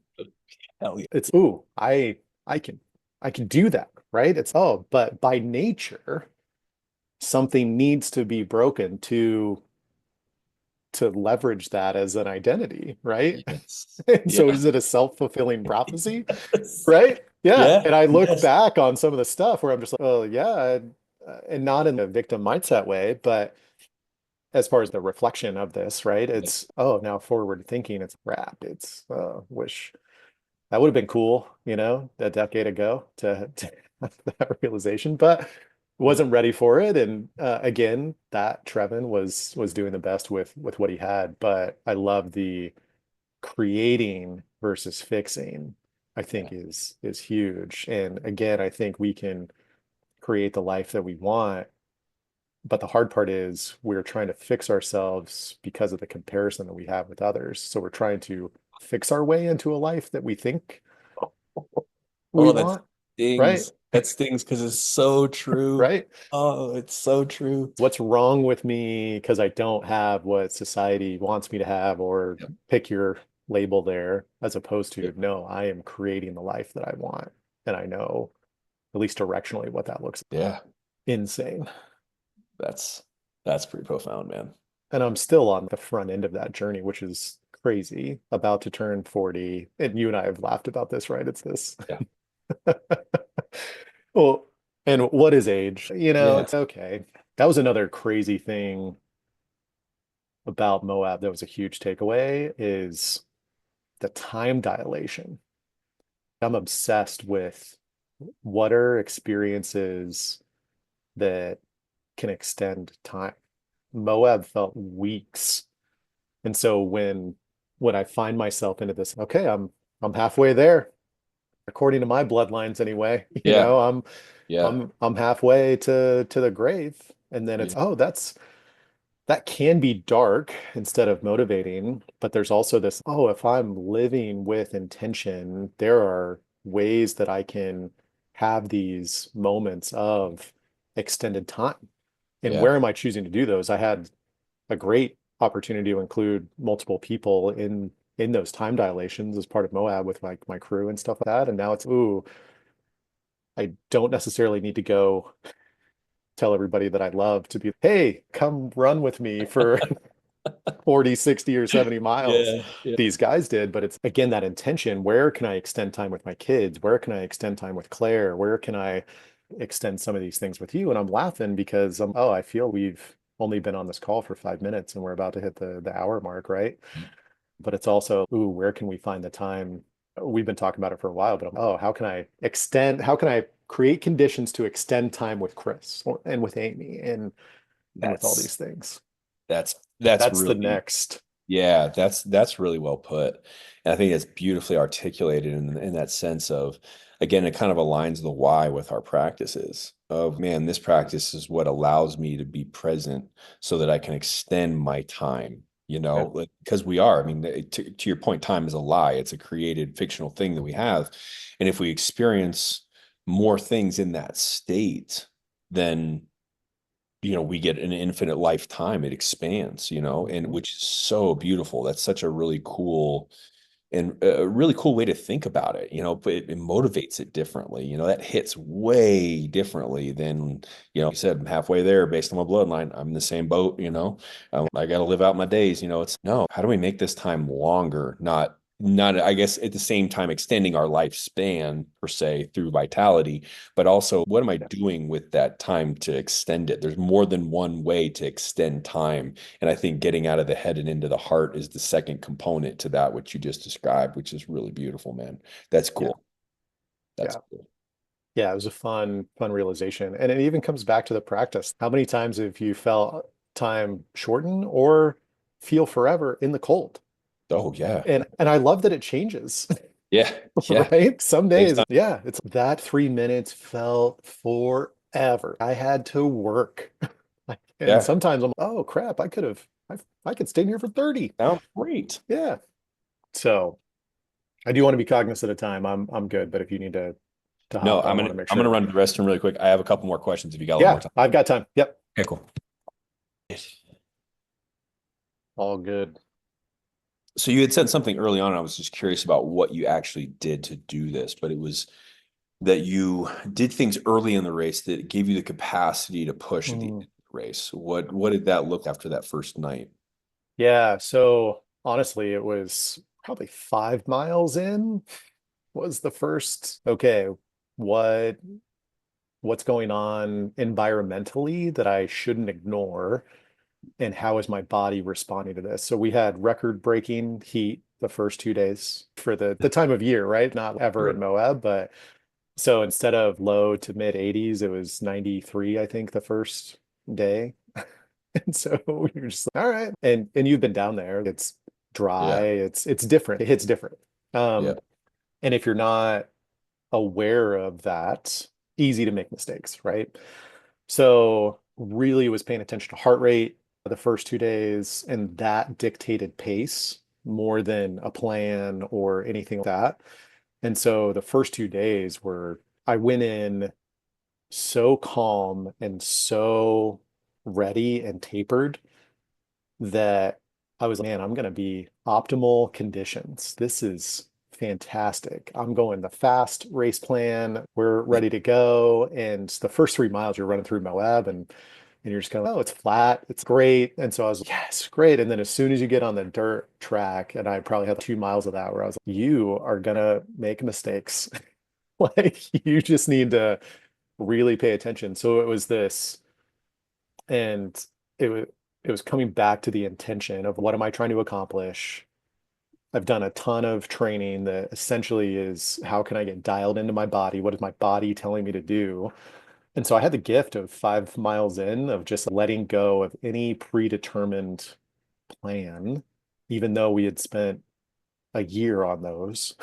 Hell yeah. It's ooh, I can I can do that, right? It's oh, but by nature, something needs to be broken to leverage that as an identity, right? Yes. And so Yeah. is it a self-fulfilling prophecy, Yes. right? Yeah. Yeah. And I look Yes. back on some of the stuff where I'm just like, oh yeah, and not in the victim mindset way, but as far as the reflection of this, right? It's oh now forward thinking, it's crap. It's wish that would have been cool, a decade ago to have that realization, but wasn't ready for it. And again, that Trevon was doing the best with what he had. But I love the creating versus fixing, I think is huge. And again, I think we can create the life that we want. But the hard part is we're trying to fix ourselves because of the comparison that we have with others. So we're trying to fix our way into a life that we think we Oh, that want, right? stings. That stings because it's so true. Right? Oh, it's so true. What's wrong with me because I don't have what society wants me to have, or Yep. pick your label there, as opposed to, Yep. no, I am creating the life that I want. And I know at least directionally what that looks like. Yeah. Insane. That's that's pretty profound, man. And I'm still on the front end of that journey, which is crazy. About to turn 40. And you and I have laughed about this, right? It's this. Yeah. Well, and what is age? Yeah. It's okay. That was another crazy thing about Moab that was a huge takeaway is the time dilation. I'm obsessed with what are experiences that can extend time. Moab felt weeks. And so when I find myself into this, okay, I'm halfway there, according to my bloodlines anyway. Yeah. I'm Yeah. I'm halfway to the grave. And then it's, Yeah. oh, that can be dark instead of motivating, but there's also this, oh, if I'm living with intention, there are ways that I can have these moments of extended time. And Yeah. where am I choosing to do those? I had a great opportunity to include multiple people in those time dilations as part of Moab with like my crew and stuff like that. And now it's, ooh, I don't necessarily need to go tell everybody that I love to be, hey, come run with me for 40, 60, or 70 miles. Yeah. Yeah. These guys did, but it's again that intention. Where can I extend time with my kids? Where can I extend time with Claire? Where can I extend some of these things with you? And I'm laughing because I feel we've only been on this call for 5 minutes and we're about to hit the hour mark, right? But it's also, ooh, where can we find the time? We've been talking about it for a while, but how can I create conditions to extend time with Chris and with Amy and with all That's these things? that's That's the really next. Yeah, that's really well put. And I think it's beautifully articulated in that sense of, again, it kind of aligns the why with our practices of, man, this practice is what allows me to be present so that I can extend my time, Yeah. like, because we are, I mean, to your point, time is a lie. It's a created fictional thing that we have. And if we experience more things in that state, then we get an infinite lifetime. It expands, and Mhm. which is so beautiful. That's such a really cool and a really cool way to think about it, but it motivates it differently. That hits way differently than, you said, I'm halfway there based on my bloodline. I'm in the same boat, I got to live out my days, it's no, how do we make this time longer? Not, I guess, at the same time, extending our lifespan per se through vitality, but also what am I Yeah. doing with that time to extend it? There's more than one way to extend time. And I think getting out of the head and into the heart is the second component to that, which you just described, which is really beautiful, man. That's Yeah. cool. That's Yeah. cool. Yeah. It was a fun realization. And it even comes back to the practice. How many times have you felt time shorten or feel forever in the cold? Oh, yeah. And I love that it changes, Yeah. Yeah. right? Some Takes days, time. yeah, it's that 3 minutes felt forever. I had to work. And Yeah. sometimes I'm, oh crap, I could stay in here for 30. Sounds great. Yeah. So I do want to be cognizant of time. I'm good, but if you need to No, hop, I want to make I'm gonna sure. run to the restroom really quick. I have a couple more questions if you got a little more Yeah, time. I've got time. Yep. Okay, cool. All good. So you had said something early on. I was just curious about what you actually did to do this, but it was that you did things early in the race that gave you the capacity to push at the end Mm, of the race. What did that look after that first night? yeah. So honestly, it was probably 5 miles in was the first, okay, what what's going on environmentally that I shouldn't ignore, and how is my body responding to this? So we had record-breaking heat the first 2 days for the time of year, right? Not ever in Sure. Moab, but so instead of low to mid 80s, it was 93, I think, the first day. And so we were just like, all right. And you've been down there. It's dry. Yeah. It's different. It hits different. Yeah. Um, and if you're not aware of that, easy to make mistakes, right? So really was paying attention to heart rate the first 2 days, and that dictated pace more than a plan or anything like that. And so the first 2 days were, I went in so calm and so ready and tapered that I was, man, I'm going to be optimal conditions. This is fantastic. I'm going the fast race plan. We're ready to go. And the first 3 miles, you're running through Moab and you're just kind of, oh, it's flat. It's great. And so I was like, yes, great. And then as soon as you get on the dirt track, and I probably had 2 miles of that where I was like, you are going to make mistakes. Like you just need to really pay attention. So it was this, and it was coming back to the intention of what am I trying to accomplish? I've done a ton of training that essentially is how can I get dialed into my body? What is my body telling me to do? And so I had the gift of 5 miles in of just letting go of any predetermined plan, even though we had spent a year on those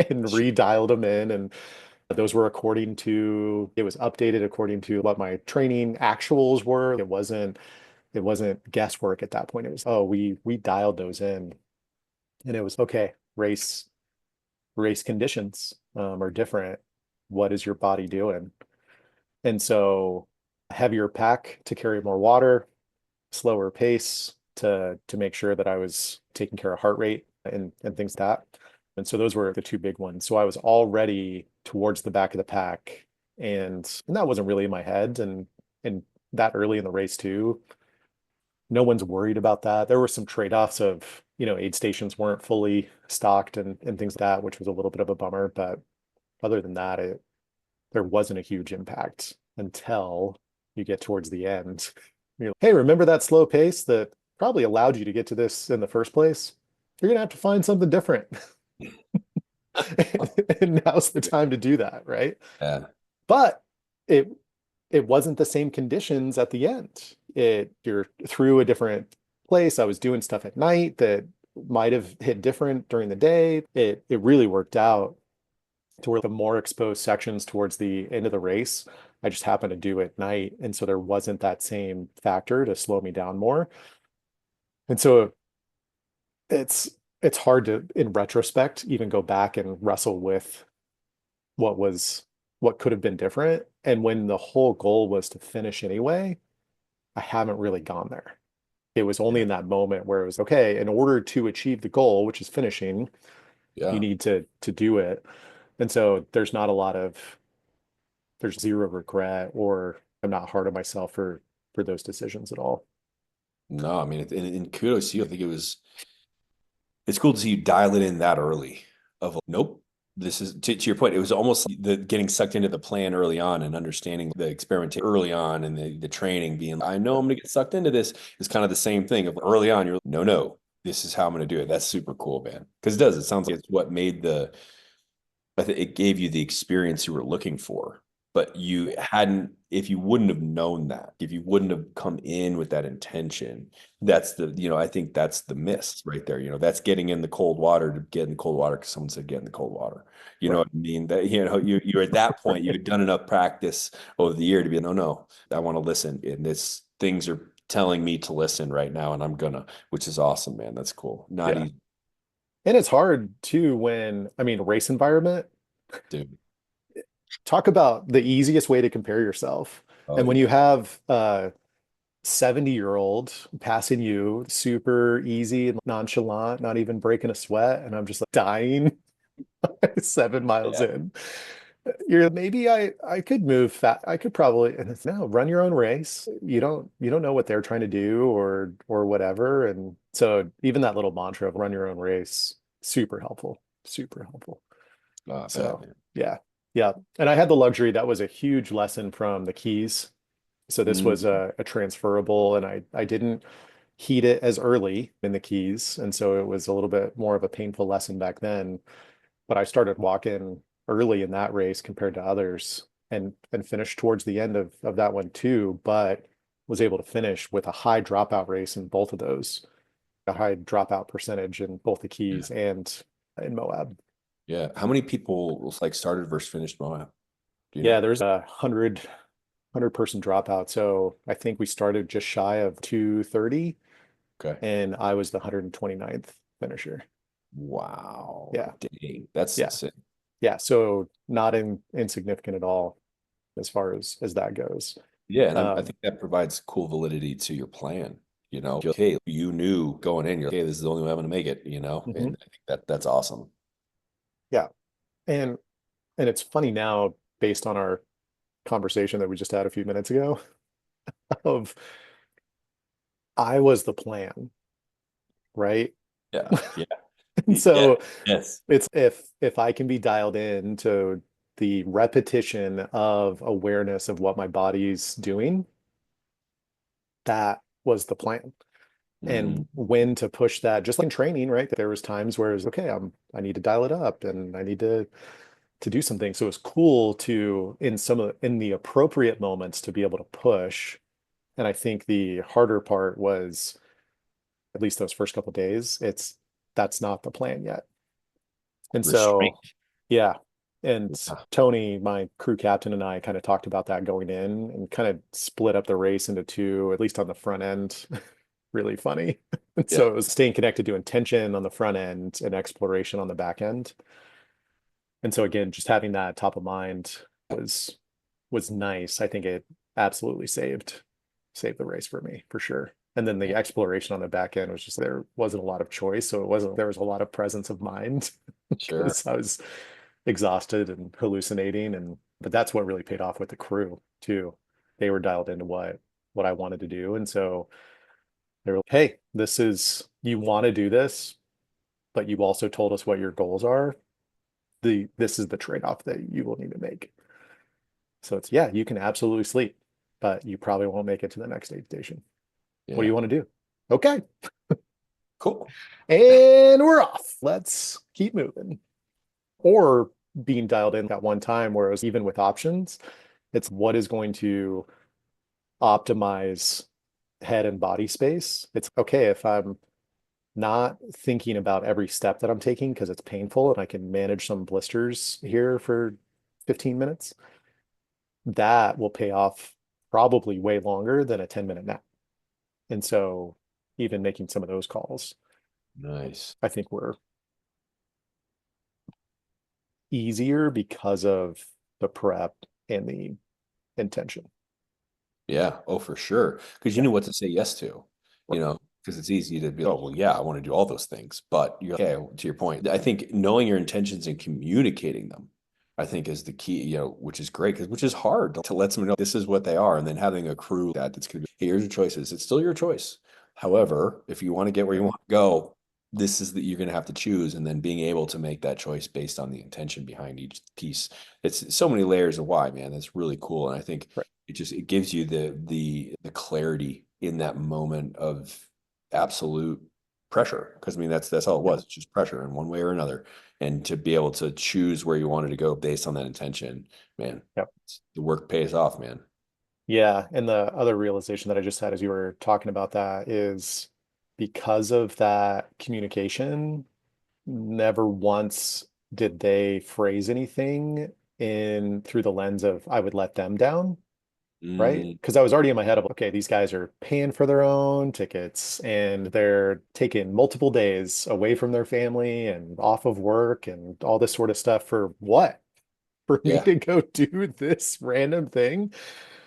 and Sure. redialed them in. And those were according to, it was updated according to what my training actuals were. It wasn't guesswork at that point. It was, oh, we dialed those in, and it was okay. Race conditions are different. What is your body doing? And so, heavier pack to carry more water, slower pace to make sure that I was taking care of heart rate and things like that. And so those were the two big ones. So I was already towards the back of the pack, and that wasn't really in my head, and that early in the race too. No one's worried about that. There were some trade-offs of, aid stations weren't fully stocked and things like that, which was a little bit of a bummer. But other than that, there wasn't a huge impact until you get towards the end. You're like, hey, remember that slow pace that probably allowed you to get to this in the first place? You're gonna have to find something different. And now's the time to do that, right? Yeah. But it wasn't the same conditions at the end. You're through a different place. I was doing stuff at night that might have hit different during the day. It really worked out to where the more exposed sections towards the end of the race, I just happened to do at night. And so there wasn't that same factor to slow me down more. And so it's it's hard to, in retrospect, even go back and wrestle with what was what could have been different. And when the whole goal was to finish anyway, I haven't really gone there. It was only Yeah. in that moment where it was okay, in order to achieve the goal, which is finishing, you Yeah. need to do it. And so there's zero regret, or I'm not hard on myself for those decisions at all. No, I mean, and kudos to you. I think it's cool to see you dial it in that early. Of nope, this is to your point. It was almost like the getting sucked into the plan early on and understanding the experimentation early on and the training being. I know I'm going to get sucked into this. Is kind of the same thing of early on. You're like, no. This is how I'm going to do it. That's super cool, man. Because it does. It sounds like it's what made I think it gave you the experience you were looking for, but you hadn't, if you wouldn't have known that, if you wouldn't have come in with that intention, I think that's the miss right there. That's getting in the cold water to get in the cold water because someone said get in the cold water. You know Right. what I mean? That, you're at that point, you had done enough practice over the year to be, no, I want to listen. And things are telling me to listen right now. And I'm gonna, which is awesome, man. That's cool. Not Yeah. easy, And it's hard too when, I mean, race environment, dude. talk about the easiest way to compare yourself. Oh And when yeah. you have 70-year-old passing you super easy and nonchalant, not even breaking a sweat, and I'm just like dying 7 miles Yeah. in. You're maybe I could move fat. I could probably, and it's no, run your own race. You don't know what they're trying to do or whatever. And so even that little mantra of run your own race, super helpful, super helpful. Not bad, So man. yeah, yeah. And I had the luxury, that was a huge lesson from the keys. So this was Mm, a transferable, and I didn't heat it as early in the keys. And so it was a little bit more of a painful lesson back then. But I started walking early in that race compared to others, and finished towards the end of that one too, but was able to finish with a high dropout race in both of those, a high dropout percentage in both the yeah. keys and in Moab. Yeah. How many people like started versus finished Moab? Do you Yeah, know? there's a hundred person dropout. So I think we started just shy of 230, Okay. and I was the 129th finisher. Wow. Yeah, Dang. That's yeah, insane. yeah. So not insignificant at all as far as that goes. Yeah. And I Um, think that provides cool validity to your plan. Okay, you knew going in, you're like, okay, this is the only way I'm going to make it, mhm. and I think that's awesome. Yeah. And it's funny now, based on our conversation that we just had a few minutes ago, of I was the plan, right? Yeah. Yeah. And Yeah. so Yes. it's, if I can be dialed in to the repetition of awareness of what my body's doing, that was the plan. Mm, And when to push that, just like in training, right? There was times where it's okay, I need to dial it up, and I need to do something. So it's cool to, in the appropriate moments, to be able to push. And I think the harder part was, at least those first couple of days, that's not the plan yet. And so restraint. yeah. And Yeah. Tony, my crew captain, and I kind of talked about that going in, and kind of split up the race into two, at least on the front end. Really funny. And so Yeah. it was staying connected to intention on the front end and exploration on the back end. And so again, just having that top of mind was nice. I think it absolutely saved the race for me, for sure. And then the Yeah. exploration on the back end was just, there wasn't a lot of choice, so it wasn't there was a lot of presence of mind Sure. because I was exhausted and hallucinating. And but that's what really paid off with the crew too. They were dialed into what I wanted to do. And so they were like, hey, you want to do this, but you also told us what your goals are. This is the trade-off that you will need to make. So it's, yeah, you can absolutely sleep, but you probably won't make it to the next aid station. What do you Yeah. want to do? Okay. Cool. And we're off. Let's keep moving. Or being dialed in at one time, whereas even with options, it's what is going to optimize head and body space. It's okay if I'm not thinking about every step that I'm taking because it's painful and I can manage some blisters here for 15 minutes. That will pay off probably way longer than a 10-minute nap. And so even making some of those calls, Nice. I think were easier because of the prep and the intention. Yeah. Oh, for sure. Because you Yeah. knew what to say yes to, you know, because it's easy to be, oh, well, yeah, I want to do all those things. But you're okay, to your point. I think knowing your intentions and communicating them, I think is the key, you know, which is great, which is hard to let someone know this is what they are. And then having a crew that's going to be, hey, here's your choices. It's still your choice. However, if you want to get where you want to go, this is that you're going to have to choose. And then being able to make that choice based on the intention behind each piece. It's so many layers of why, man. That's really cool. And I think Right. it gives you the clarity in that moment of absolute pressure, because I mean that's all it Yeah. was. It's just pressure in one way or another, and to be able to choose where you wanted to go based on that intention, man, Yeah. the work pays off, man. Yeah. And the other realization that I just had as you were talking about that is because of that communication, never once did they phrase anything in through the lens of I would let them down, right? Mm, Because I was already in my head of, okay, these guys are paying for their own tickets and they're taking multiple days away from their family and off of work and all this sort of stuff for what? For me yeah, to go do this random thing.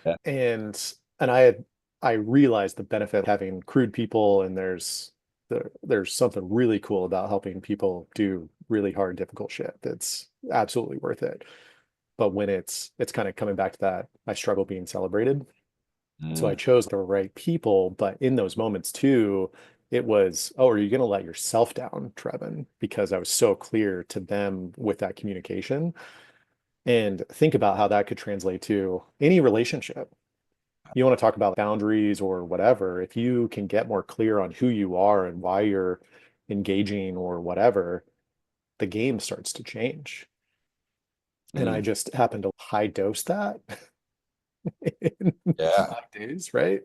yeah. And I realized the benefit of having crewed people, and there's something really cool about helping people do really hard, difficult shit that's absolutely worth it. But when it's kind of coming back to that, I struggle being celebrated. So I Mm, chose the right people, but in those moments too, it was, oh, are you going to let yourself down, Trevon? Because I was so clear to them with that communication. And think about how that could translate to any relationship. You want to talk about boundaries or whatever. If you can get more clear on who you are and why you're engaging or whatever, the game starts to change. And I mm, just happened to high dose that in yeah, 5 days, right?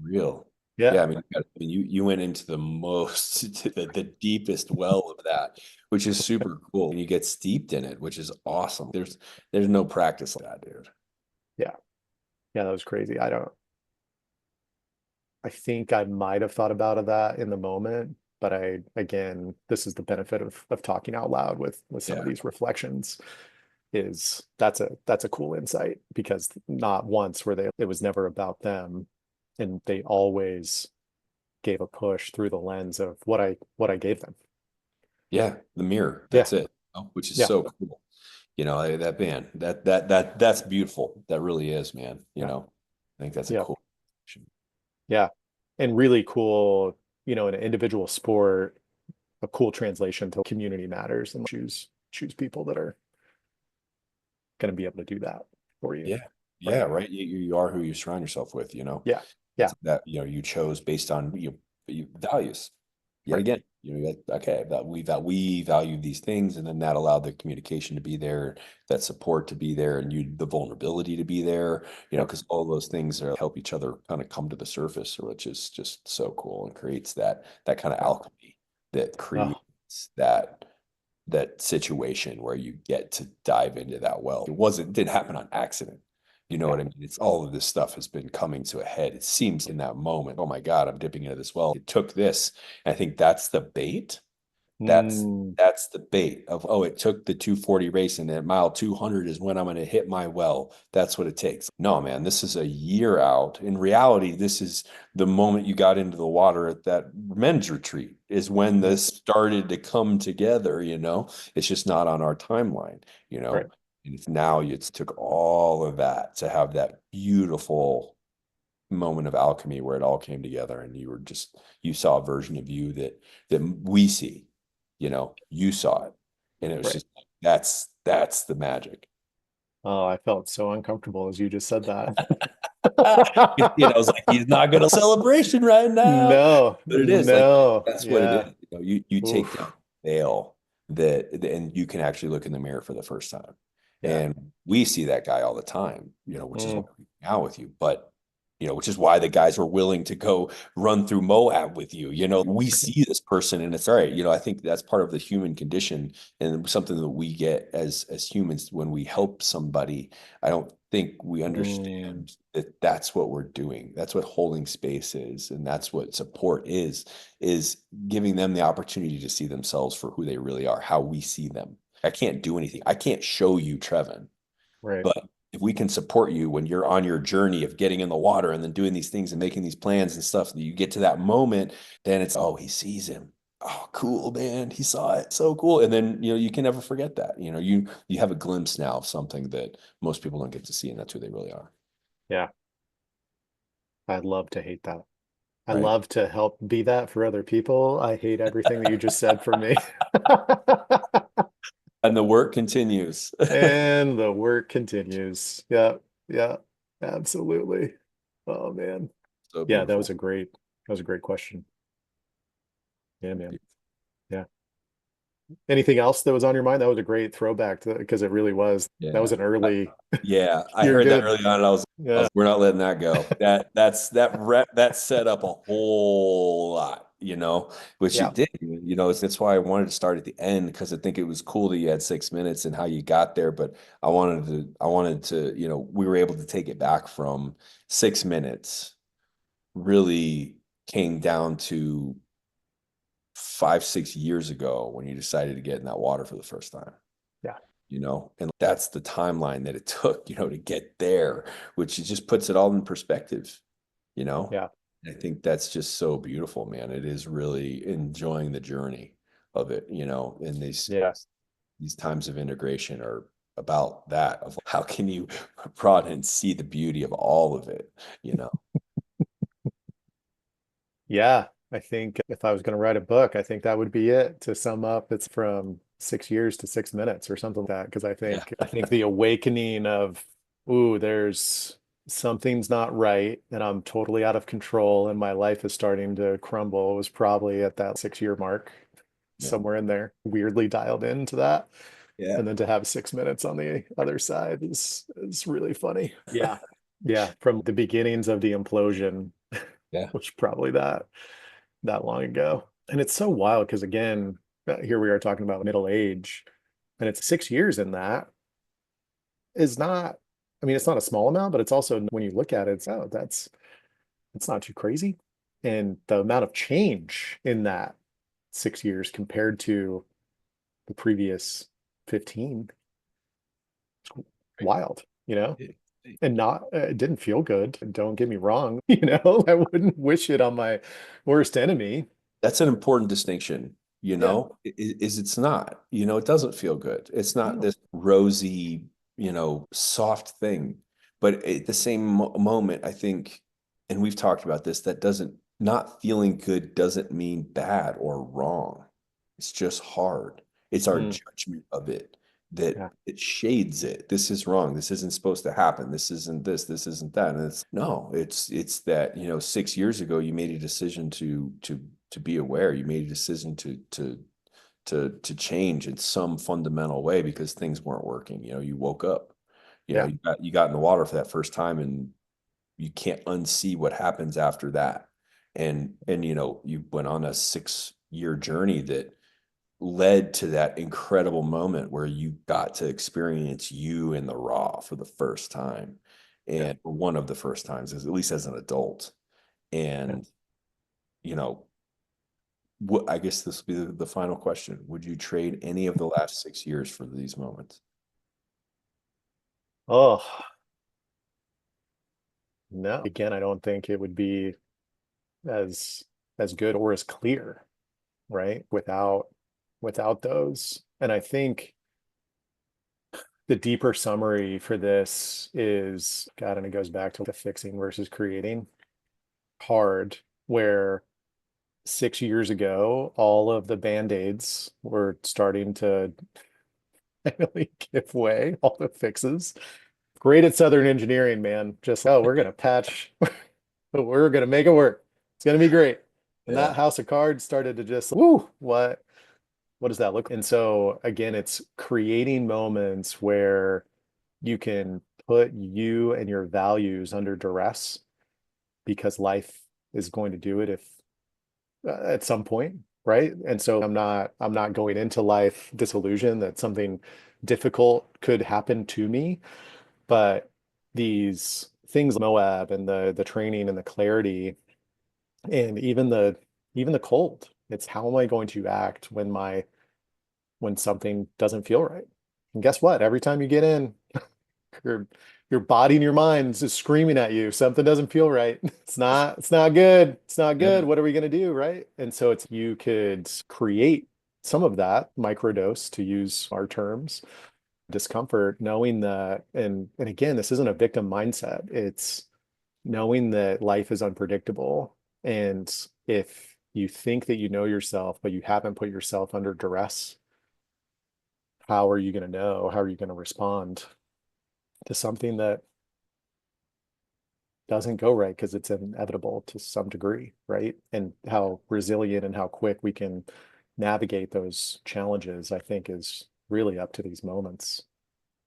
real. Yeah. Yeah, I mean, you went into the most to the deepest well of that, which is super cool. And you get steeped in it, which is awesome. There's no practice like that, dude. Yeah. Yeah, that was crazy. I think I might have thought about that in the moment, but again, this is the benefit of talking out loud with some of Yeah. these reflections is that's a cool insight because not once were they, it was never about them. And they always gave a push through the lens of what I gave them. Yeah, the mirror. Yeah. That's it. Oh, which is Yeah. so cool. You know, that band. That's beautiful. That really is, man. You Yeah. know, I think that's a Yeah. cool. Yeah. And really cool, in an individual sport, a cool translation to community matters and choose people that are going to be able to do that for you. Yeah. Yeah, Right. right. You are who you surround yourself with, you know. Yeah. Yeah. That's that, you know, you chose based on you values. Yet Right. again, okay, that we value these things, and then that allowed the communication to be there, that support to be there, and the vulnerability to be there, Yep. because all those things are help each other kind of come to the surface, which is just so cool and creates that kind of Yeah. alchemy that Oh, creates that situation where you get to dive into that well. Didn't happen on accident. You know yeah. what I mean? It's all of this stuff has been coming to a head. It seems in that moment, oh my God, I'm dipping into this well. It took this. And I think that's the bait. That's Mm, that's the bait of, oh, it took the 240 race and at mile 200 is when I'm going to hit my well. That's what it takes. No, man, this is a year out. In reality, this is the moment you got into the water at that men's retreat is when mm, this started to come together, you know. It's just not on our timeline, you right. know. And it's now it took all of that to have that beautiful moment of alchemy where it all came together and you saw a version of you that we see, you know, you saw it, and it was Right. just that's the magic. Oh, I felt so uncomfortable as you just said that. You know, I was like, he's not gonna celebration right now, No, but it is like no. that's what it is. Yeah. You know, you take down Oof. the veil and you can actually look in the mirror for the first time, Yeah. and we see that guy all the time, you know, which is why Mm, we hang out with you, but which is why the guys were willing to go run through Moab with you. We see this person and it's all right. I think that's part of the human condition and something that we get as humans when we help somebody. I don't think we Mm, understand that that's what we're doing. That's what holding space is. And that's what support is giving them the opportunity to see themselves for who they really are, how we see them. I can't do anything. I can't show you Trevon, right. but if we can support you when you're on your journey of getting in the water and then doing these things and making these plans and stuff, that you get to that moment, then it's, oh, he sees him. Oh, cool, man. He saw it. So cool. And then, you can never forget that. You have a glimpse now of something that most people don't get to see, and that's who they really are. Yeah. I love to hate that. I Right. love to help be that for other people. I hate everything that you just said for me. And the work continues. And the work continues. Yeah. Yeah. Absolutely. Oh man. So Yeah, beautiful. that was a great question. Yeah, man. Yeah. Anything else that was on your mind? That was a great throwback because it really was. That was Yeah. an early, Yeah, I you're heard that good. early on, and Yeah. we're not letting that go. That set up a whole lot, which Yeah. it did. That's why I wanted to start at the end because I think it was cool that you had 6 minutes and how you got there. But I wanted to, we were able to take it back from 6 minutes. Really came down to 5, 6 years ago when you decided to get in that water for the first time. Yeah. And that's the timeline that it took, to get there, which it just puts it all in perspective, you know. Yeah. I think that's just so beautiful, man. It is really enjoying the journey of it, and these Yeah. these times of integration are about that of how can you broaden and see the beauty of all of it, you know. Yeah. I think if I was going to write a book, I think that would be it to sum up. It's from 6 years to 6 minutes or something like that. Because Yeah. I think the awakening of, ooh, there's something's not right and I'm totally out of control and my life is starting to crumble was probably at that 6 year mark, Yeah. somewhere in there, weirdly dialed into that. Yeah. And then to have 6 minutes on the other side is really funny. Yeah. Yeah. From the beginnings of the implosion, Yeah. which probably that long ago. And it's so wild because again, here we are talking about middle age, and it's 6 years in that is not, I mean, it's not a small amount, but it's also when you look at it, it's oh, that's not too crazy. And the amount of change in that 6 years compared to the previous 15, it's wild, Right. and not it didn't feel good. Don't get me wrong, I wouldn't wish it on my worst enemy. That's an important distinction, Yeah. is it's not, it doesn't feel good. It's not No. this rosy, soft thing. But at the same moment, I think, and we've talked about this, that doesn't, not feeling good doesn't mean bad or wrong. It's just hard. It's our Mm, judgment of it that yeah. it shades it. This is wrong. This isn't supposed to happen. This isn't this. This isn't that. And it's no. It's that 6 years ago you made a decision to be aware. You made a decision to change in some fundamental way because things weren't working. You woke up. Yeah. You got in the water for that first time, and you can't unsee what happens after that. And you went on a 6 year journey that led to that incredible moment where you got to experience you in the raw for the first time, Yeah. and one of the first times, at least as an adult. Yeah. And you know what, I guess this will be the final question: would you trade any of the last 6 years for these moments? Oh, no. Again, I don't think it would be as as good or as clear, right? Without those. And I think the deeper summary for this is God, and it goes back to the fixing versus creating hard, where 6 years ago, all of the band-aids were starting to finally give way, all the fixes. Great at Southern engineering, man. Just, oh, we're gonna patch, we're gonna make it work. It's gonna be great. And that Yeah. house of cards started to just, whoo, what does that look like? And so again, it's creating moments where you can put you and your values under duress because life is going to do it if at some point, right? And so I'm not going into life disillusioned that something difficult could happen to me, but these things, Moab and the training and the clarity and even the cold. It's how am I going to act when something doesn't feel right? And guess what? Every time you get in, your your body and your mind is just screaming at you. Something doesn't feel right. It's not good. It's not good. Yeah. What are we gonna do? Right. And so it's you could create some of that microdose, to use our terms, discomfort, knowing that, and again, this isn't a victim mindset. It's knowing that life is unpredictable. And if you think that you know yourself, but you haven't put yourself under duress, how are you going to know? How are you going to respond to something that doesn't go right? Because it's inevitable to some degree, right? And how resilient and how quick we can navigate those challenges, I think, is really up to these moments.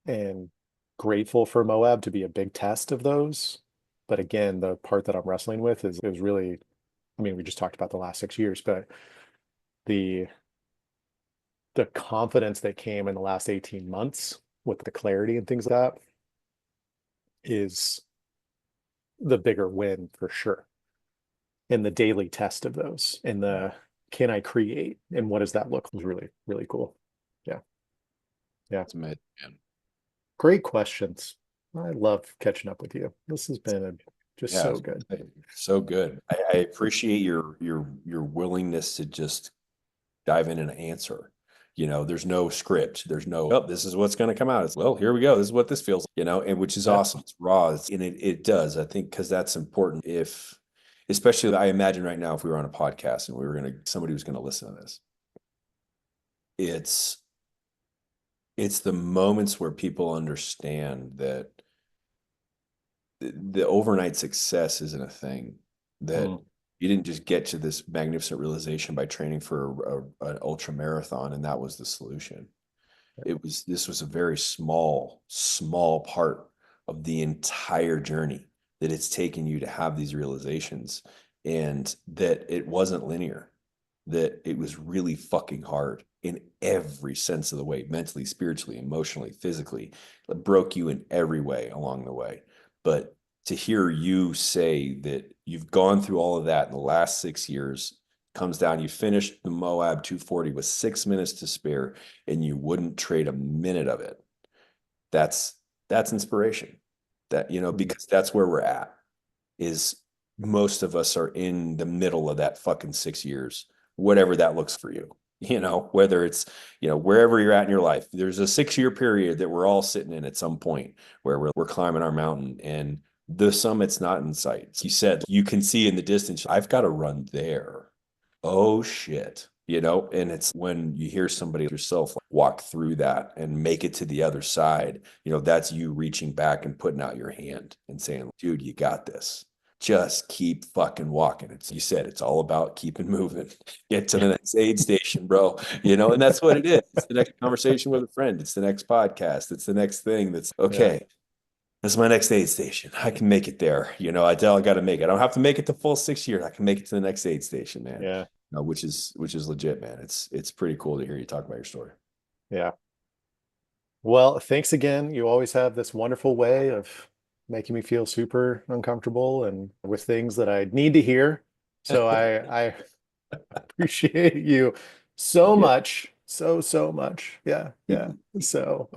And grateful for Moab to be a big test of those. But again, the part that I'm wrestling with is it was really, I mean, we just talked about the last 6 years, but the the confidence that came in the last 18 months with the clarity and things like that is the bigger win for sure. In the daily test of those, and the can I create and what does that look was really, really cool. Yeah. Yeah. It's amazing, man. Great questions. I love catching up with you. This has been just Yeah, so good. so good. I appreciate your willingness to just dive in and answer. There's no script. There's no, oh, this is what's going to come out. It's, well, here we go. This is what this feels, and which is Yeah. awesome. It's raw. And it does, I think, because that's important. Especially, I imagine right now, if we were on a podcast and somebody was going to listen to this, it's the moments where people understand that the overnight success isn't a thing, that you didn't just get to this magnificent realization by training for an ultra marathon and that was the solution. This was a very small part of the entire journey that it's taken you to have these realizations, and that it wasn't linear, that it was really fucking hard in every sense of the way, mentally, spiritually, emotionally, physically. It broke you in every way along the way. But to hear you say that you've gone through all of that in the last 6 years, comes down, you finished the Moab 240 with 6 minutes to spare, and you wouldn't trade a minute of it. That's inspiration. Because that's where we're at, is most of us are in the middle of that fucking 6 years, whatever that looks for you. Whether it's, wherever you're at in your life, there's a 6 year period that we're all sitting in at some point where we're climbing our mountain and the summit's not in sight. You said you can see in the distance, I've got to run there. Oh shit. And it's when you hear somebody yourself walk through that and make it to the other side, that's you reaching back and putting out your hand and saying, dude, you got this. Just keep fucking walking. You said it's all about keeping moving. Get to the next aid station, bro. And that's what it is. It's the next conversation with a friend. It's the next podcast. It's the next thing that's okay. Yeah. That's my next aid station. I can make it there. I got to make it. I don't have to make it the full 6 years. I can make it to the next aid station, man. Yeah. Which is legit, man. It's pretty cool to hear you talk about your story. Yeah. Well, thanks again. You always have this wonderful way of making me feel super uncomfortable and with things that I need to hear. So I appreciate you so much. So much. Yeah. Yeah. So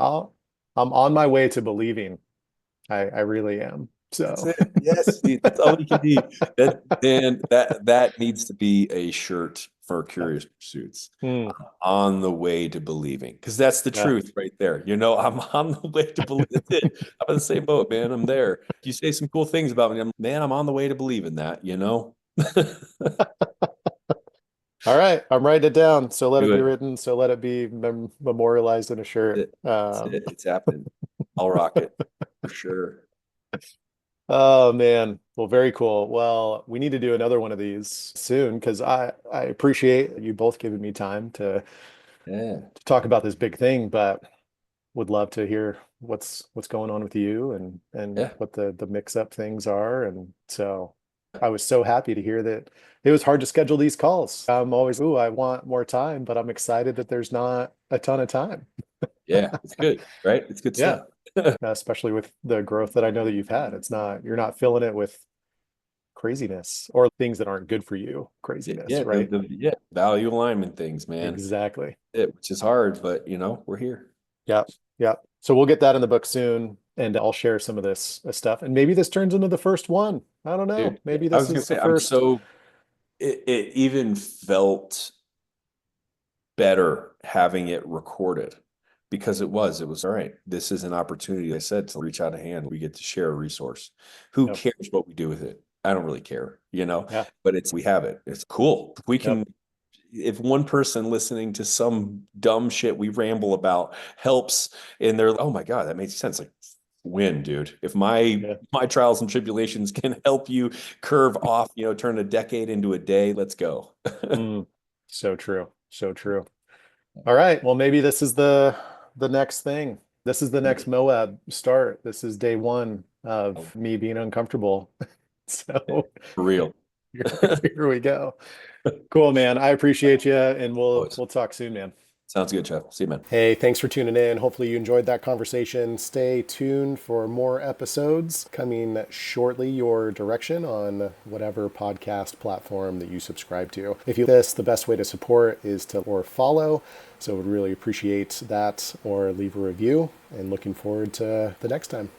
I'm on my way to believing. I really am. That's So it. Yes, that's all we can be. That needs to be a shirt for Curious Pursuits. On the way to believing, because that's the truth right there. I'm on the way to believe. That's it. I'm in the same boat, man. I'm there. You say some cool things about me, I'm on the way to believing that. All right, I'm writing it down. So let it Do be it. written. So let it be memorialized in a shirt. That's it. It's happening. I'll rock it for sure. Oh man. Well, very cool. Well, we need to do another one of these soon because I appreciate you both giving me time to talk about this big thing, but would love to hear what's going on with you and what the mix up things are. And so I was so happy to hear that it was hard to schedule these calls. I'm always, ooh, I want more time, but I'm excited that there's not a ton of time. Yeah, it's good, right? It's good Yeah, stuff. especially with the growth that I know that you've had. You're not filling it with craziness or things that aren't good for you, Yeah, craziness, right? yeah, value alignment things, man. Exactly. Which is hard, but we're here. Yeah. Yeah. So we'll get that in the book soon, and I'll share some of this stuff. And maybe this turns into the first one. I don't know. Dude, yeah, Maybe I this was gonna is the say, I'm first. so it even felt better having it recorded because it was all right. This is an opportunity, I said, to reach out a hand. We get to share a resource. Who Yep. cares what we do with it? I don't really care, Yeah. but we have it. It's cool. We Yep. can, if one person listening to some dumb shit we ramble about helps and they're, oh my God, that makes sense. Like, win, dude. If my Yeah. my trials and tribulations can help you curve off, turn a decade into a day, let's go. Mm. So true. So true. All right. Well, maybe this is the next thing. This is the next Moab start. This is day one of me being uncomfortable. So For real. here we go. Cool, man. I appreciate you, and Always. we'll talk soon, man. Sounds good, Jeff. See you, man. Hey, thanks for tuning in. Hopefully you enjoyed that conversation. Stay tuned for more episodes coming shortly your direction on whatever podcast platform that you subscribe to. If you this, the best way to support is to or follow. So would really appreciate that, or leave a review, and looking forward to the next time.